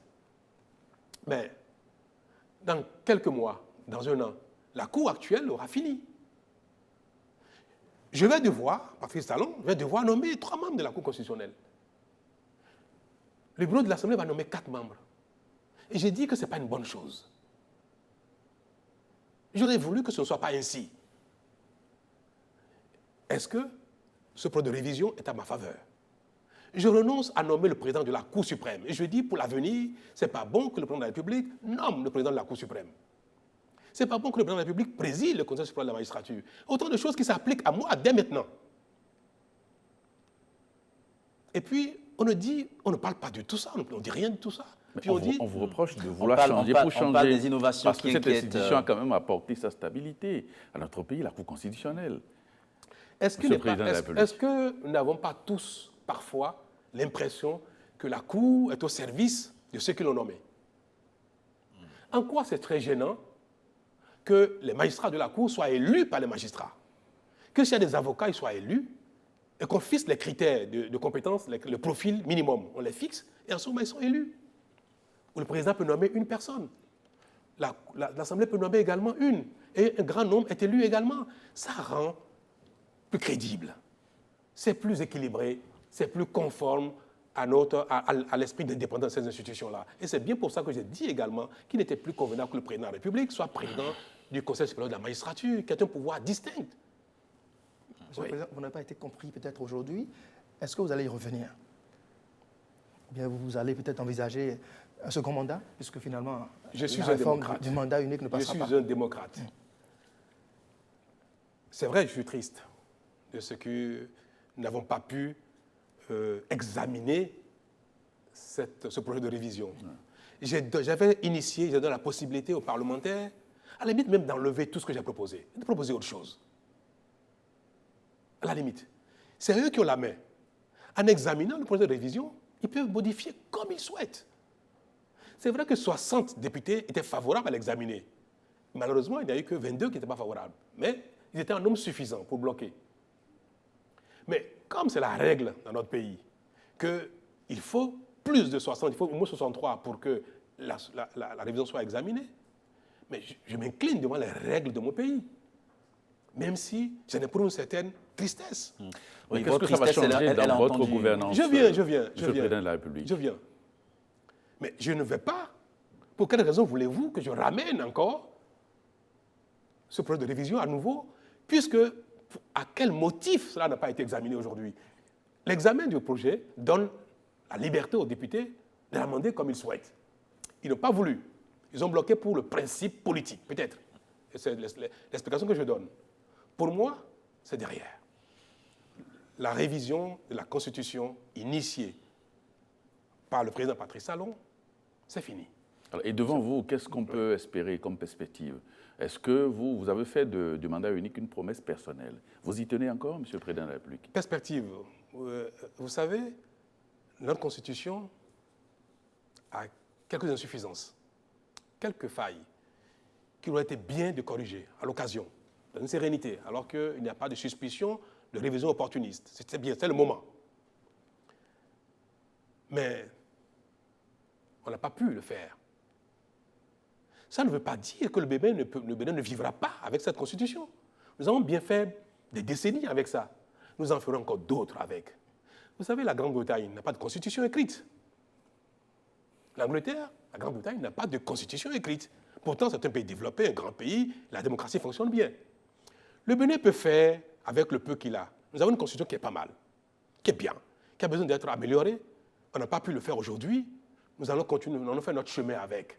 Mais dans quelques mois, dans un an, la Cour actuelle aura fini. Je vais devoir, Patrice Talon, nommer 3 membres de la Cour constitutionnelle. Le bureau de l'Assemblée va nommer 4 membres. Et j'ai dit que ce n'est pas une bonne chose. J'aurais voulu que ce ne soit pas ainsi. Est-ce que ce projet de révision est à ma faveur? Je renonce à nommer le président de la Cour suprême. Et je dis, pour l'avenir, ce n'est pas bon que le président de la République nomme le président de la Cour suprême. Ce n'est pas bon que le président de la République préside le Conseil suprême de la magistrature. Autant de choses qui s'appliquent à moi dès maintenant. Et puis, on ne parle pas de tout ça, on ne dit rien de tout ça. Puis on vous reproche de vouloir changer pour changer. On parle des innovations parce que cette institution a quand même apporté sa stabilité à notre pays, la Cour constitutionnelle. Est-ce que nous n'avons pas tous, parfois, l'impression que la Cour est au service de ceux qui l'ont nommé? En quoi c'est très gênant que les magistrats de la Cour soient élus par les magistrats? Que s'il y a des avocats, ils soient élus et qu'on fixe les critères de compétences, le profil minimum, on les fixe, et en ce moment, ils sont élus. Ou le président peut nommer une personne. L'Assemblée peut nommer également une. Et un grand nombre est élu également. Ça rend plus crédible. C'est plus équilibré, c'est plus conforme à l'esprit d'indépendance de ces institutions-là. Et c'est bien pour ça que j'ai dit également qu'il n'était plus convenable que le président de la République soit président du Conseil supérieur de la magistrature, qui est un pouvoir distinct. Monsieur le Président, vous n'avez pas été compris peut-être aujourd'hui. Est-ce que vous allez y revenir? Ou bien vous allez peut-être envisager un second mandat, puisque finalement, je suis la un réforme démocrate. Du mandat unique ne passera pas. Je suis un démocrate. C'est vrai, je suis triste de ce que nous n'avons pas pu examiner ce projet de révision. J'avais initié, j'ai donné la possibilité aux parlementaires, à la limite même d'enlever tout ce que j'ai proposé, de proposer autre chose. À la limite. C'est eux qui ont la main. En examinant le projet de révision, ils peuvent modifier comme ils souhaitent. C'est vrai que 60 députés étaient favorables à l'examiner. Malheureusement, il n'y a eu que 22 qui n'étaient pas favorables. Mais ils étaient en nombre suffisant pour bloquer. Mais comme c'est la règle dans notre pays, qu'il faut plus de 60, il faut au moins 63 pour que la révision soit examinée, mais je m'incline devant les règles de mon pays, même si j'en ai pour une certaine tristesse. Oui, qu'est-ce que ça va changer dans votre gouvernance? Je viens. Monsieur le Président de la République. Je viens. Mais je ne vais pas. Pour quelle raison voulez-vous que je ramène encore ce projet de révision à nouveau, puisque à quel motif cela n'a pas été examiné aujourd'hui? L'examen du projet donne la liberté aux députés de l'amender comme ils souhaitent. Ils n'ont pas voulu. Ils ont bloqué pour le principe politique, peut-être. C'est l'explication que je donne. Pour moi, c'est derrière. La révision de la Constitution initiée par le président Patrice Talon, c'est fini. Alors, et devant vous, qu'est-ce qu'on peut espérer comme perspective? Est-ce que vous avez fait du mandat unique une promesse personnelle? Vous y tenez encore, Monsieur le Président de la République? Perspective. Vous savez, notre Constitution a quelques insuffisances, quelques failles qu'il aurait été bien de corriger à l'occasion, dans une sérénité, alors qu'il n'y a pas de suspicion de révision opportuniste. C'est bien, c'est le moment. Mais on n'a pas pu le faire. Ça ne veut pas dire que le Bénin ne vivra pas avec cette Constitution. Nous avons bien fait des décennies avec ça. Nous en ferons encore d'autres avec. Vous savez, la Grande-Bretagne n'a pas de Constitution écrite. L'Angleterre, la Grande-Bretagne n'a pas de Constitution écrite. Pourtant, c'est un pays développé, un grand pays, la démocratie fonctionne bien. Le Bénin peut faire avec le peu qu'il a. Nous avons une Constitution qui est pas mal, qui est bien, qui a besoin d'être améliorée. On n'a pas pu le faire aujourd'hui. Nous allons continuer, nous allons faire notre chemin avec.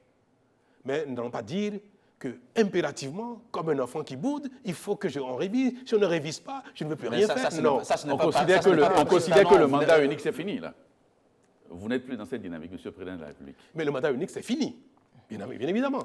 Mais nous n'allons pas dire que, impérativement, comme un enfant qui boude, il faut que on révise. Si on ne révise pas, je ne veux plus rien faire. Non. On considère que le mandat unique, c'est fini, là. Vous n'êtes plus dans cette dynamique, Monsieur le Président de la République. Mais le mandat unique, c'est fini. Bien évidemment.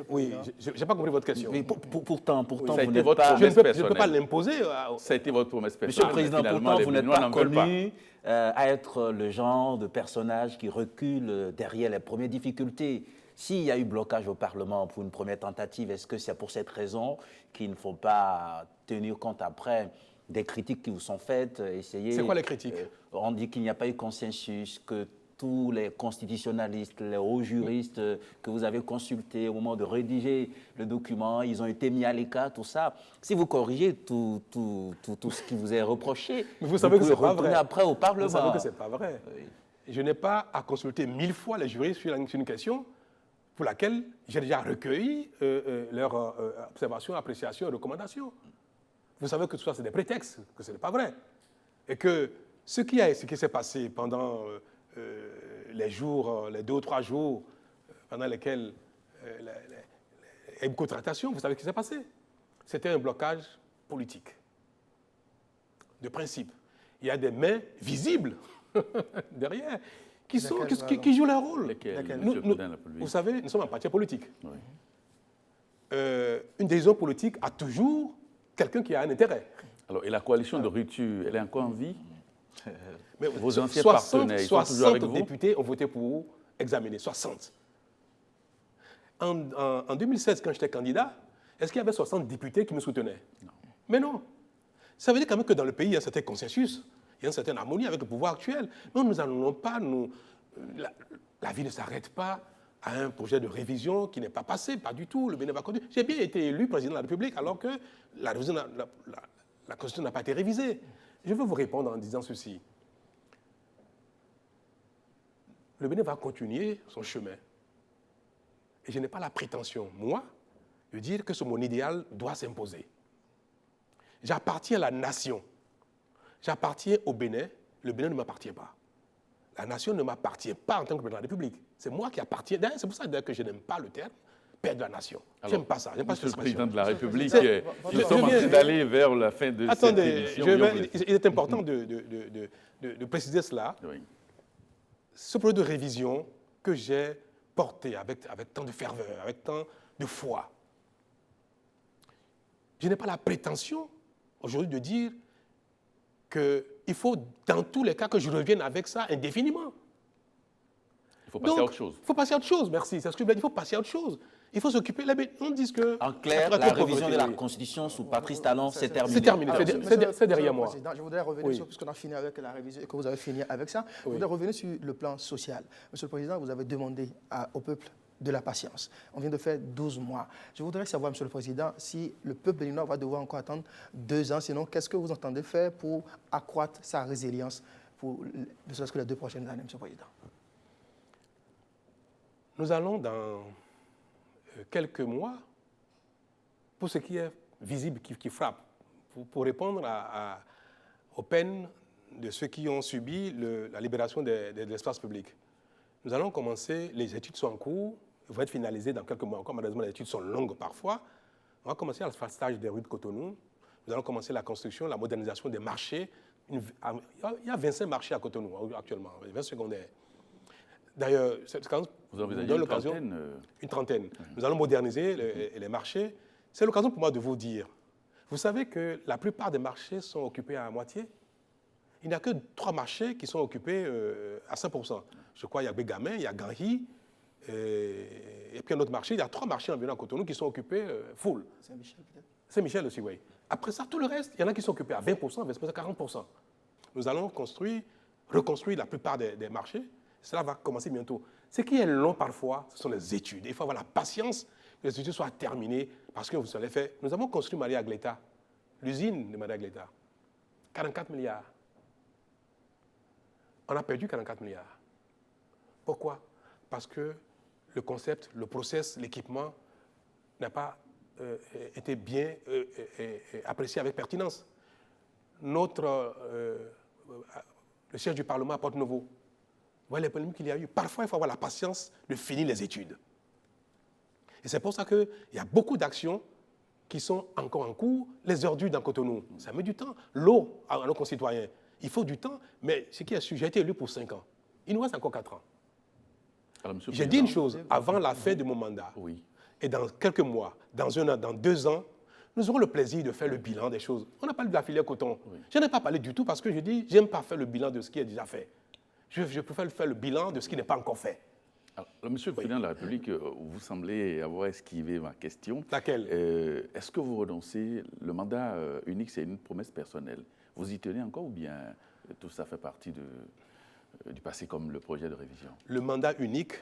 Oui, je n'ai pas compris votre question. Mais pourtant ça a été votre pas... promesse personnelle. Je ne peux pas l'imposer. Ça a été votre promesse personnelle. Monsieur le Président, pourtant, vous n'êtes pas connu à être le genre de personnage qui recule derrière les premières difficultés. S'il y a eu blocage au Parlement pour une première tentative, est-ce que c'est pour cette raison qu'il ne faut pas tenir compte après des critiques qui vous sont faites, essayer... C'est quoi les critiques? On dit qu'il n'y a pas eu consensus, que tous les constitutionnalistes, les hauts juristes que vous avez consultés au moment de rédiger le document, ils ont été mis à l'écart, tout ça. Si vous corrigez tout ce qui vous est reproché, mais vous savez que c'est pas vrai. Après au Parlement. Vous savez que c'est pas vrai. Oui. Je n'ai pas à consulter 1000 fois les juristes sur une question pour laquelle j'ai déjà recueilli leurs observations, appréciations et recommandations. Vous savez que tout ça, c'est des prétextes, que ce n'est pas vrai. Et que ce qui s'est passé pendant les jours, les 2 ou 3 jours pendant lesquels il y a une contractation, vous savez ce qui s'est passé? C'était un blocage politique, de principe. Il y a des mains visibles derrière qui jouent leur rôle. Vous savez, nous sommes un parti politique. Oui. Une décision politique a toujours quelqu'un qui a un intérêt. Alors, et la coalition de rupture, elle est encore en vie? Mais vos anciens partenaires, ils sont toujours avec vous? 60 députés ont voté pour examiner, 60. En 2016, quand j'étais candidat, est-ce qu'il y avait 60 députés qui me soutenaient? Non. Mais non. Ça veut dire quand même que dans le pays, il y a un certain consensus, il y a une certaine harmonie avec le pouvoir actuel. Non, nous n'allons pas... La vie ne s'arrête pas à un projet de révision qui n'est pas passé, pas du tout. Le Bénin va continuer. J'ai bien été élu président de la République alors que la Constitution n'a pas été révisée. Je veux vous répondre en disant ceci. Le Bénin va continuer son chemin. Et je n'ai pas la prétention, moi, de dire que mon idéal doit s'imposer. J'appartiens à la nation. J'appartiens au Bénin. Le Bénin ne m'appartient pas. La nation ne m'appartient pas en tant que président de la République. C'est moi qui appartiens. C'est pour ça que je n'aime pas le terme père de la nation. Je n'aime pas ça. Monsieur le Président de la République, nous sommes en train d'aller vers la fin de cette émission. Il est important de préciser cela. Oui. Ce projet de révision que j'ai porté avec tant de ferveur, avec tant de foi. Je n'ai pas la prétention aujourd'hui de dire qu'il faut dans tous les cas que je revienne avec ça indéfiniment. Il faut passer à autre chose. Il faut passer à autre chose, merci. C'est ce que je veux dire. Il faut passer à autre chose. Il faut s'occuper. On dit que. En clair, la révision de la Constitution sous Patrice Talon, c'est terminé. C'est terminé, c'est derrière moi. Président, je voudrais revenir sur, puisqu'on a fini avec la révision et que vous avez fini avec ça, je voudrais revenir sur le plan social. Monsieur le Président, vous avez demandé au peuple de la patience. On vient de faire 12 mois. Je voudrais savoir, Monsieur le Président, si le peuple béninois va devoir encore attendre 2 ans. Sinon, qu'est-ce que vous entendez faire pour accroître sa résilience pour ne serait-ce que les 2 prochaines années, Monsieur le Président? Nous allons dans quelques mois, pour ce qui est visible, qui frappe, pour répondre aux peines de ceux qui ont subi la libération de l'espace public. Nous allons commencer, les études sont en cours, elles vont être finalisées dans quelques mois encore, malheureusement les études sont longues parfois. On va commencer à faire le stage des rues de Cotonou, nous allons commencer la construction, la modernisation des marchés. Il y a 25 marchés à Cotonou actuellement, 20 secondaires. D'ailleurs, vous avez une trentaine. Nous allons moderniser les marchés. C'est l'occasion pour moi de vous dire, vous savez que la plupart des marchés sont occupés à moitié. Il n'y a que 3 marchés qui sont occupés à 100%. Je crois qu'il y a Bégamin, il y a Ganhi, et puis un autre marché. Il y a 3 marchés environ à Cotonou qui sont occupés full. Saint-Michel peut-être? Saint-Michel aussi, oui. Après ça, tout le reste, il y en a qui sont occupés à 20%, 20%, 40%. Nous allons reconstruire la plupart des marchés. Cela va commencer bientôt. Ce qui est long parfois, ce sont les études. Il faut avoir la patience que les études soient terminées parce que vous savez faire. Nous avons construit Maria Gleta, l'usine de Maria Gleta. 44 milliards. On a perdu 44 milliards. Pourquoi? Parce que le concept, le process, l'équipement n'a pas été bien apprécié avec pertinence. Le siège du Parlement à Porte-Novo. Voilà les problèmes qu'il y a eu. Parfois, il faut avoir la patience de finir les études. Et c'est pour ça qu'il y a beaucoup d'actions qui sont encore en cours. Les ordures dans Cotonou, ça met du temps. L'eau à nos concitoyens, il faut du temps. Mais ce qui est sûr, j'ai été élu pour 5 ans. Il nous reste encore 4 ans. J'ai dit une chose, avant la fin de mon mandat, et dans quelques mois, dans 1 an, dans 2 ans, nous aurons le plaisir de faire le bilan des choses. On n'a pas parlé de la filière coton. Je n'ai pas parlé du tout parce que je dis, j'aime pas faire le bilan de ce qui est déjà fait. Je préfère faire le bilan de ce qui n'est pas encore fait. Alors, Monsieur le Président de la République, vous semblez avoir esquivé ma question. Laquelle? Est-ce que vous renoncez? Le mandat unique, c'est une promesse personnelle. Vous y tenez encore ou bien tout ça fait partie du passé comme le projet de révision? Le mandat unique,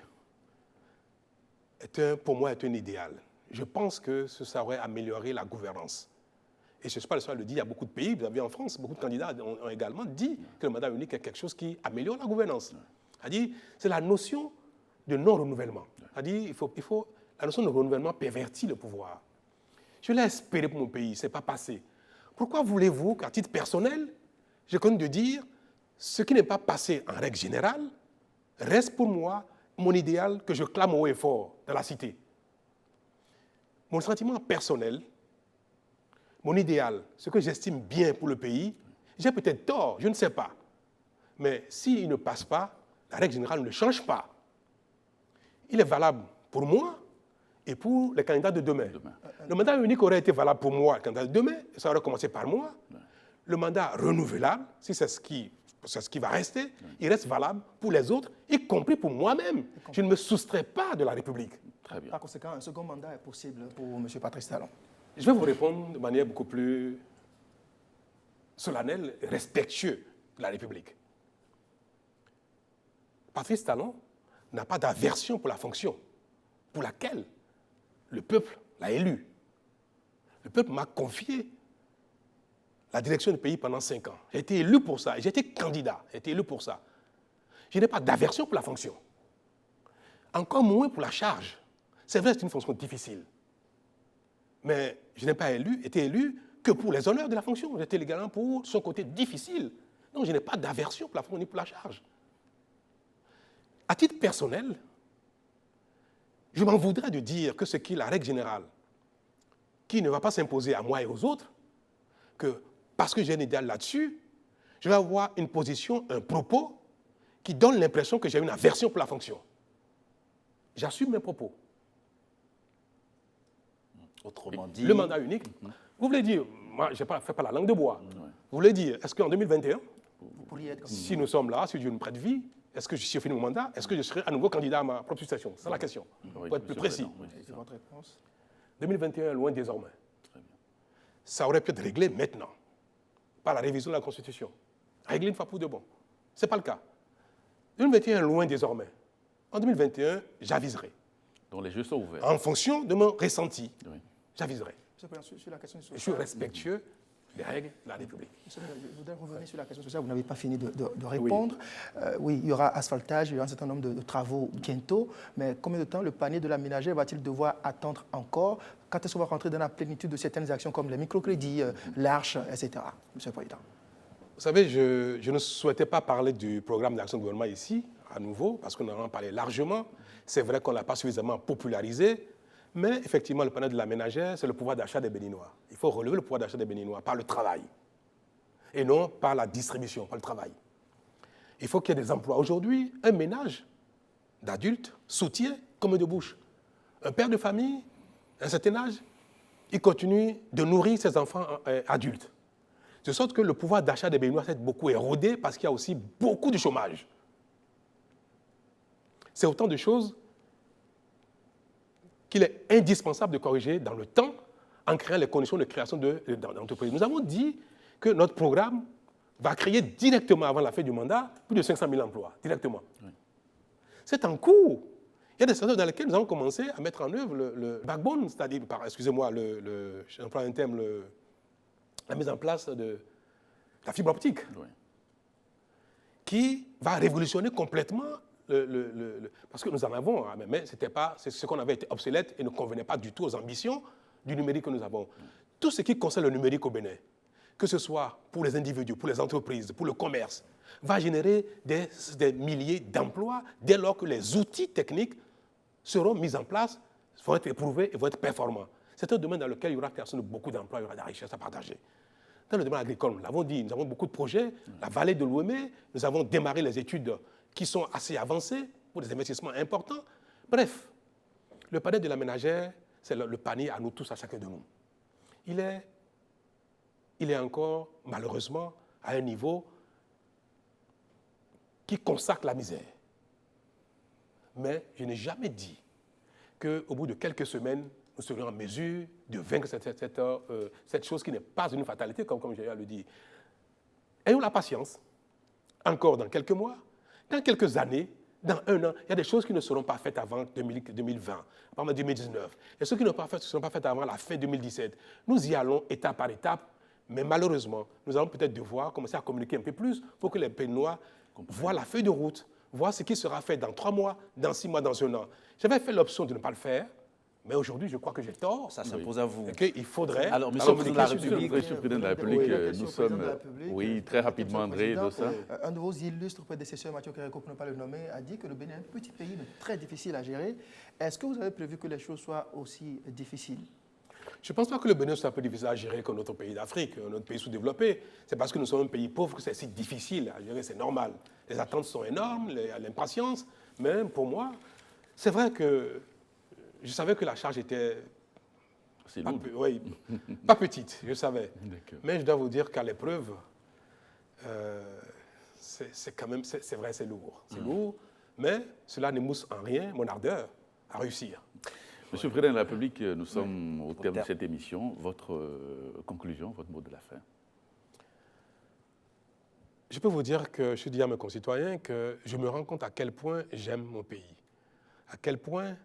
pour moi, est un idéal. Je pense que ça aurait amélioré la gouvernance. Et je ne suis pas le seul à le dire, il y a beaucoup de pays, vous avez en France, beaucoup de candidats ont également dit que le mandat unique est quelque chose qui améliore la gouvernance. C'est la notion de non-renouvellement. La notion de renouvellement pervertit le pouvoir. Je l'ai espéré pour mon pays, ce n'est pas passé. Pourquoi voulez-vous qu'à titre personnel, je continue de dire ce qui n'est pas passé en règle générale reste pour moi mon idéal que je clame haut et fort dans la cité. Mon sentiment personnel, mon idéal, ce que j'estime bien pour le pays, j'ai peut-être tort, je ne sais pas. Mais s'il ne passe pas, la règle générale ne change pas. Il est valable pour moi et pour les candidats de demain. Le mandat unique aurait été valable pour moi, le candidat de demain, ça aurait commencé par moi. Le mandat renouvelable, si c'est ce qui va rester, il reste valable pour les autres, y compris pour moi-même. Je ne me soustrais pas de la République. Très bien. Par conséquent, un second mandat est possible pour M. Patrice Talon. Je vais vous répondre de manière beaucoup plus solennelle et respectueuse de la République. Patrice Talon n'a pas d'aversion pour la fonction pour laquelle le peuple l'a élu. Le peuple m'a confié la direction du pays pendant 5 ans. J'ai été élu pour ça, j'ai été candidat, j'ai été élu pour ça. Je n'ai pas d'aversion pour la fonction. Encore moins pour la charge. C'est vrai, c'est une fonction difficile. Mais je n'ai pas été élu que pour les honneurs de la fonction. J'étais également pour son côté difficile. Donc je n'ai pas d'aversion pour la fonction ni pour la charge. À titre personnel, je m'en voudrais de dire que ce qui est la règle générale, qui ne va pas s'imposer à moi et aux autres, que parce que j'ai un idéal là-dessus, je vais avoir une position, un propos qui donne l'impression que j'ai une aversion pour la fonction. j'assume mes propos. Autrement dit, Le mandat unique, vous voulez dire, moi, je ne fais pas la langue de bois. Vous voulez dire, est-ce qu'en 2021, Vous pourriez être candidat. si nous sommes là, si Dieu nous prête vie, est-ce que si je finis mon mandat, est-ce que je serai à nouveau candidat à ma propre succession? C'est la question. Oui, Pour être plus monsieur précis. Président, oui, c'est C'est ça. votre réponse? 2021 loin désormais. Ça aurait pu être réglé maintenant, par la révision de la Constitution. Réglé une fois pour de bon. Ce n'est pas le cas. 2021 loin désormais. En 2021, j'aviserai. Donc les jeux sont ouverts. En fonction de mon ressenti, Oui. j'aviserai. Monsieur le Président, sur la question Je suis sociale, respectueux des règles de la République. Monsieur le Président, je voudrais revenir sur la question sociale. Vous n'avez pas fini de répondre. Oui, il y aura asphaltage, il y aura un certain nombre de travaux bientôt. Mais combien de temps le panier de la ménagère va-t-il devoir attendre encore? Quand est-ce qu'on va rentrer dans la plénitude de certaines actions comme les microcrédits, l'Arche, etc. Monsieur le Président. Vous savez, je ne souhaitais pas parler du programme d'action du gouvernement ici, à nouveau, parce qu'on en a parlé largement. C'est vrai qu'on ne l'a pas suffisamment popularisé, mais effectivement, le panel de la ménagère, c'est le pouvoir d'achat des Béninois. Il faut relever le pouvoir d'achat des Béninois par le travail, et non par la distribution, par le travail. Il faut qu'il y ait des emplois. Aujourd'hui, un ménage d'adultes soutient comme de bouche. Un père de famille, à un certain âge, il continue de nourrir ses enfants adultes. De sorte que le pouvoir d'achat des Béninois s'est beaucoup érodé parce qu'il y a aussi beaucoup de chômage. C'est autant de choses qu'il est indispensable de corriger dans le temps en créant les conditions de création d'entreprises. Nous avons dit que notre programme va créer directement avant la fin du mandat plus de 500 000 emplois, directement. Oui. C'est en cours. Il y a des secteurs dans lesquels nous avons commencé à mettre en œuvre le backbone, c'est-à-dire, excusez-moi, j'emploie un terme, la mise en place de la fibre optique, oui, qui va révolutionner complètement parce que nous en avons, mais c'est ce qu'on avait été obsolète et ne convenait pas du tout aux ambitions du numérique que nous avons. Oui. Tout ce qui concerne le numérique au Bénin, que ce soit pour les individus, pour les entreprises, pour le commerce, va générer des milliers d'emplois dès lors que les outils techniques seront mis en place, vont être éprouvés et vont être performants. C'est un domaine dans lequel il y aura création de beaucoup d'emplois, il y aura de la richesse à partager. Dans le domaine agricole, nous l'avons dit, nous avons beaucoup de projets. La vallée de l'Ouémé, nous avons démarré les études qui sont assez avancées pour des investissements importants. Bref, le panier de la ménagère, c'est le panier à nous tous, à chacun de nous. Il est encore, malheureusement, à un niveau qui consacre la misère. Mais je n'ai jamais dit qu'au bout de quelques semaines, nous serions en mesure de vaincre cette chose qui n'est pas une fatalité, comme j'ai à le dire. Ayons la patience, encore dans quelques mois, dans quelques années, dans un an, il y a des choses qui ne seront pas faites avant 2020, avant 2019. Et ceux qui ne seront pas faites avant la fin 2017. Nous y allons étape par étape, mais malheureusement, nous allons peut-être devoir commencer à communiquer un peu plus pour que les Béninois voient la feuille de route, voient ce qui sera fait dans 3 mois, dans 6 mois, dans un an. J'avais fait l'option de ne pas le faire, mais aujourd'hui, je crois que j'ai tort. Ça s'impose à vous. Il faudrait... Alors, Monsieur le Président de la République, Monsieur le Président de la République, nous sommes... Oui, très rapidement, André, de ça. Un de vos illustres prédécesseurs, Mathieu Kéréko, pour ne pas le nommer, a dit que le Bénin est un petit pays, mais très difficile à gérer. Est-ce que vous avez prévu que les choses soient aussi difficiles? Je ne pense pas que le Bénin soit un peu difficile à gérer comme notre pays d'Afrique, notre pays sous-développé. C'est parce que nous sommes un pays pauvre que c'est si difficile à gérer, c'est normal. Les attentes sont énormes, l'impatience, mais pour moi, c'est vrai que je savais que la charge était pas petite, je savais. Mais je dois vous dire qu'à l'épreuve, c'est quand même, c'est vrai, c'est lourd. C'est lourd, mais cela n'émousse en rien mon ardeur à réussir. Monsieur le Président de la République, nous sommes au terme de cette émission. Votre conclusion, votre mot de la fin? Je peux vous dire que je dis à mes concitoyens que je me rends compte à quel point j'aime mon pays, à quel point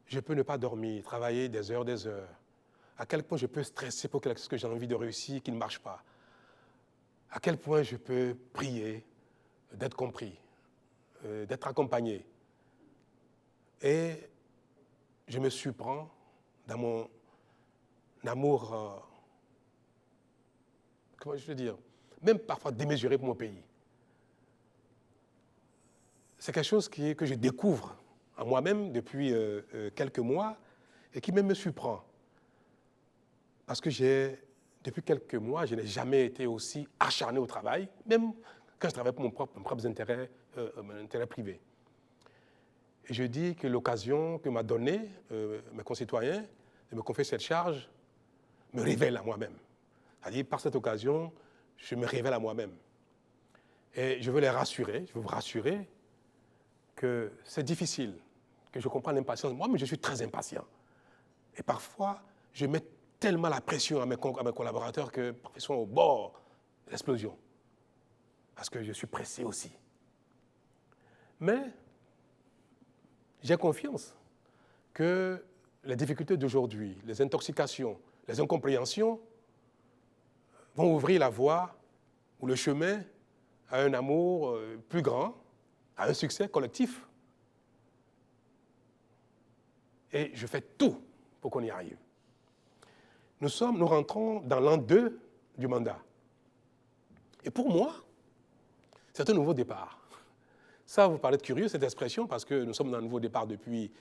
je peux ne pas dormir, travailler des heures, à quel point je peux stresser pour quelque chose que j'ai envie de réussir qui ne marche pas, à quel point je peux prier d'être compris, d'être accompagné. Et je me surprends dans mon amour, comment je veux dire, même parfois démesuré pour mon pays. C'est quelque chose que je découvre en moi-même depuis quelques mois et qui même me surprend. Parce que depuis quelques mois, je n'ai jamais été aussi acharné au travail, même quand je travaille pour mon propre intérêt privé. Et je dis que l'occasion que m'a donnée mes concitoyens de me confier cette charge me révèle à moi-même. C'est-à-dire, par cette occasion, je me révèle à moi-même. Et je veux les rassurer, je veux vous rassurer que c'est difficile, que je comprends l'impatience. Moi-même, je suis très impatient. Et parfois, je mets tellement la pression à mes collaborateurs que ils sont au bord de l'explosion. Parce que je suis pressé aussi. Mais j'ai confiance que les difficultés d'aujourd'hui, les intoxications, les incompréhensions vont ouvrir la voie ou le chemin à un amour plus grand, à un succès collectif. Et je fais tout pour qu'on y arrive. Nous rentrons dans l'an 2 du mandat. Et pour moi, c'est un nouveau départ. Ça, vous parlez de curieux, cette expression, parce que nous sommes dans un nouveau départ depuis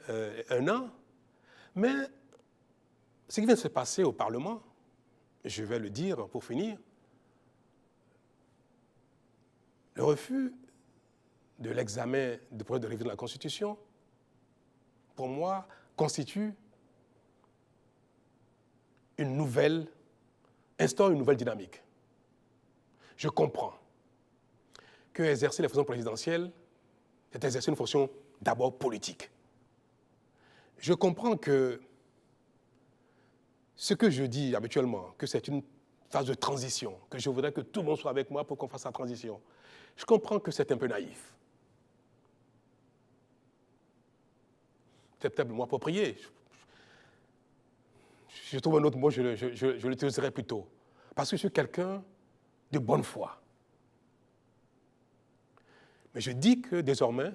un an. Mais ce qui vient de se passer au Parlement, je vais le dire pour finir, le refus de l'examen du projet de révision de la Constitution, pour moi, constitue instaure une nouvelle dynamique. Je comprends que exercer les fonctions présidentielles, c'est exercer une fonction d'abord politique. Je comprends que ce que je dis habituellement, que c'est une phase de transition, que je voudrais que tout le monde soit avec moi pour qu'on fasse la transition, je comprends que c'est un peu naïf. C'est peut-être le mot approprié. Je trouve un autre mot, je l'utiliserai plutôt. Parce que je suis quelqu'un de bonne foi. Mais je dis que désormais,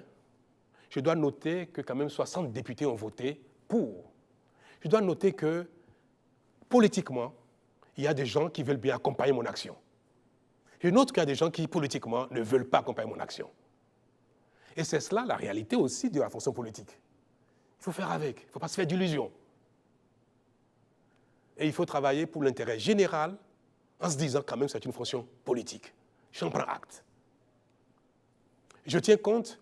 je dois noter que quand même 60 députés ont voté pour. Je dois noter que, politiquement, il y a des gens qui veulent bien accompagner mon action. Je note qu'il y a des gens qui, politiquement, ne veulent pas accompagner mon action. Et c'est cela la réalité aussi de la fonction politique. Il faut faire avec, il ne faut pas se faire d'illusions. Et il faut travailler pour l'intérêt général en se disant quand même que c'est une fonction politique. J'en prends acte. Je tiens compte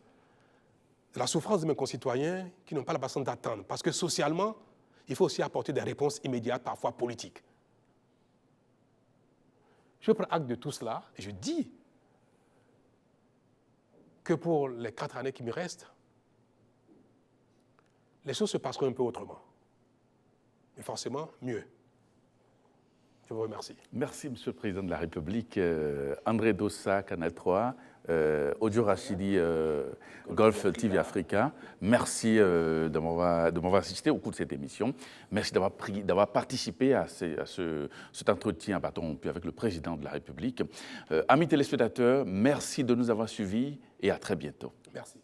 de la souffrance de mes concitoyens qui n'ont pas la patience d'attendre. Parce que socialement, il faut aussi apporter des réponses immédiates, parfois politiques. Je prends acte de tout cela et je dis que pour les 4 années qui me restent, les choses se passeront un peu autrement. Mais forcément, mieux. Je vous remercie. Merci, Monsieur le Président de la République. André Dossa, Canal 3, Audio Rachidi, Golf TV Africa. Merci de m'avoir assisté au cours de cette émission. Merci d'avoir participé à cet entretien bâton rompu avec le Président de la République. Amis téléspectateurs, merci de nous avoir suivis et à très bientôt. Merci.